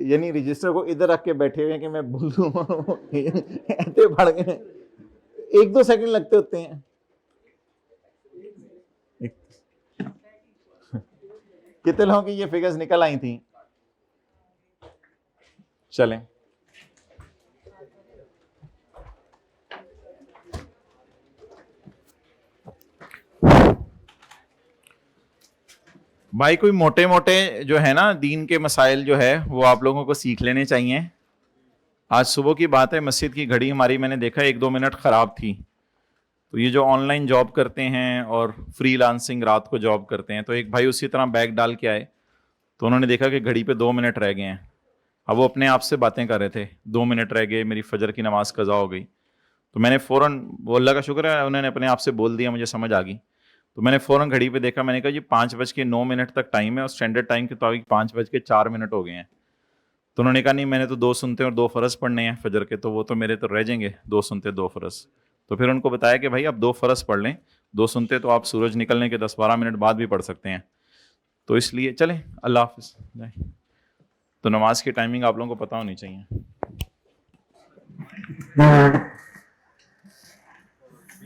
यानी रजिस्टर को इधर रख के बैठे हुए हैं कि मैं भूल दूँ ऐसे पढ़ गए, 1-2 सेकंड लगते होते हैं। कितने लोगों की ये फिगर्स निकल आई थी? चलें, भाई कोई मोटे मोटे जो है ना दीन के मसाइल जो है वो आप लोगों को सीख लेने चाहिए। आज सुबह की बात है, मस्जिद की घड़ी हमारी मैंने देखा 1-2 मिनट ख़राब थी। तो ये जो ऑनलाइन जॉब करते हैं और फ्रीलांसिंग रात को जॉब करते हैं, तो एक भाई उसी तरह बैग डाल के आए, तो उन्होंने देखा कि घड़ी पे 2 मिनट रह गए हैं। अब वो अपने आप से बातें कर रहे थे, 2 मिनट रह गए, मेरी फजर की नमाज कज़ा हो गई। तो मैंने फ़ौरन, वो अल्लाह का शुक्र है उन्होंने अपने आप से बोल दिया, मुझे समझ आ गई। तो मैंने फ़ौरन घड़ी पे देखा, मैंने कहा जी 5:09 तक टाइम है और स्टैंडर्ड टाइम के मुताबिक 5:04 हो गए हैं। तो उन्होंने कहा नहीं, मैंने तो 2 सुनते और 2 फ़र्ज़ पढ़ने हैं फजर के, तो वो तो मेरे तो रह जाएंगे 2 सुनते 2 फ़र्ज़। तो फिर उनको बताया कि भाई आप 2 फ़र्ज़ पढ़ लें, 2 सुनते तो आप सूरज निकलने के 10-12 मिनट बाद भी पढ़ सकते हैं। तो इसलिए चलें, अल्लाह हाफ़िज़। तो नमाज की टाइमिंग आप लोगों को पता होनी चाहिए।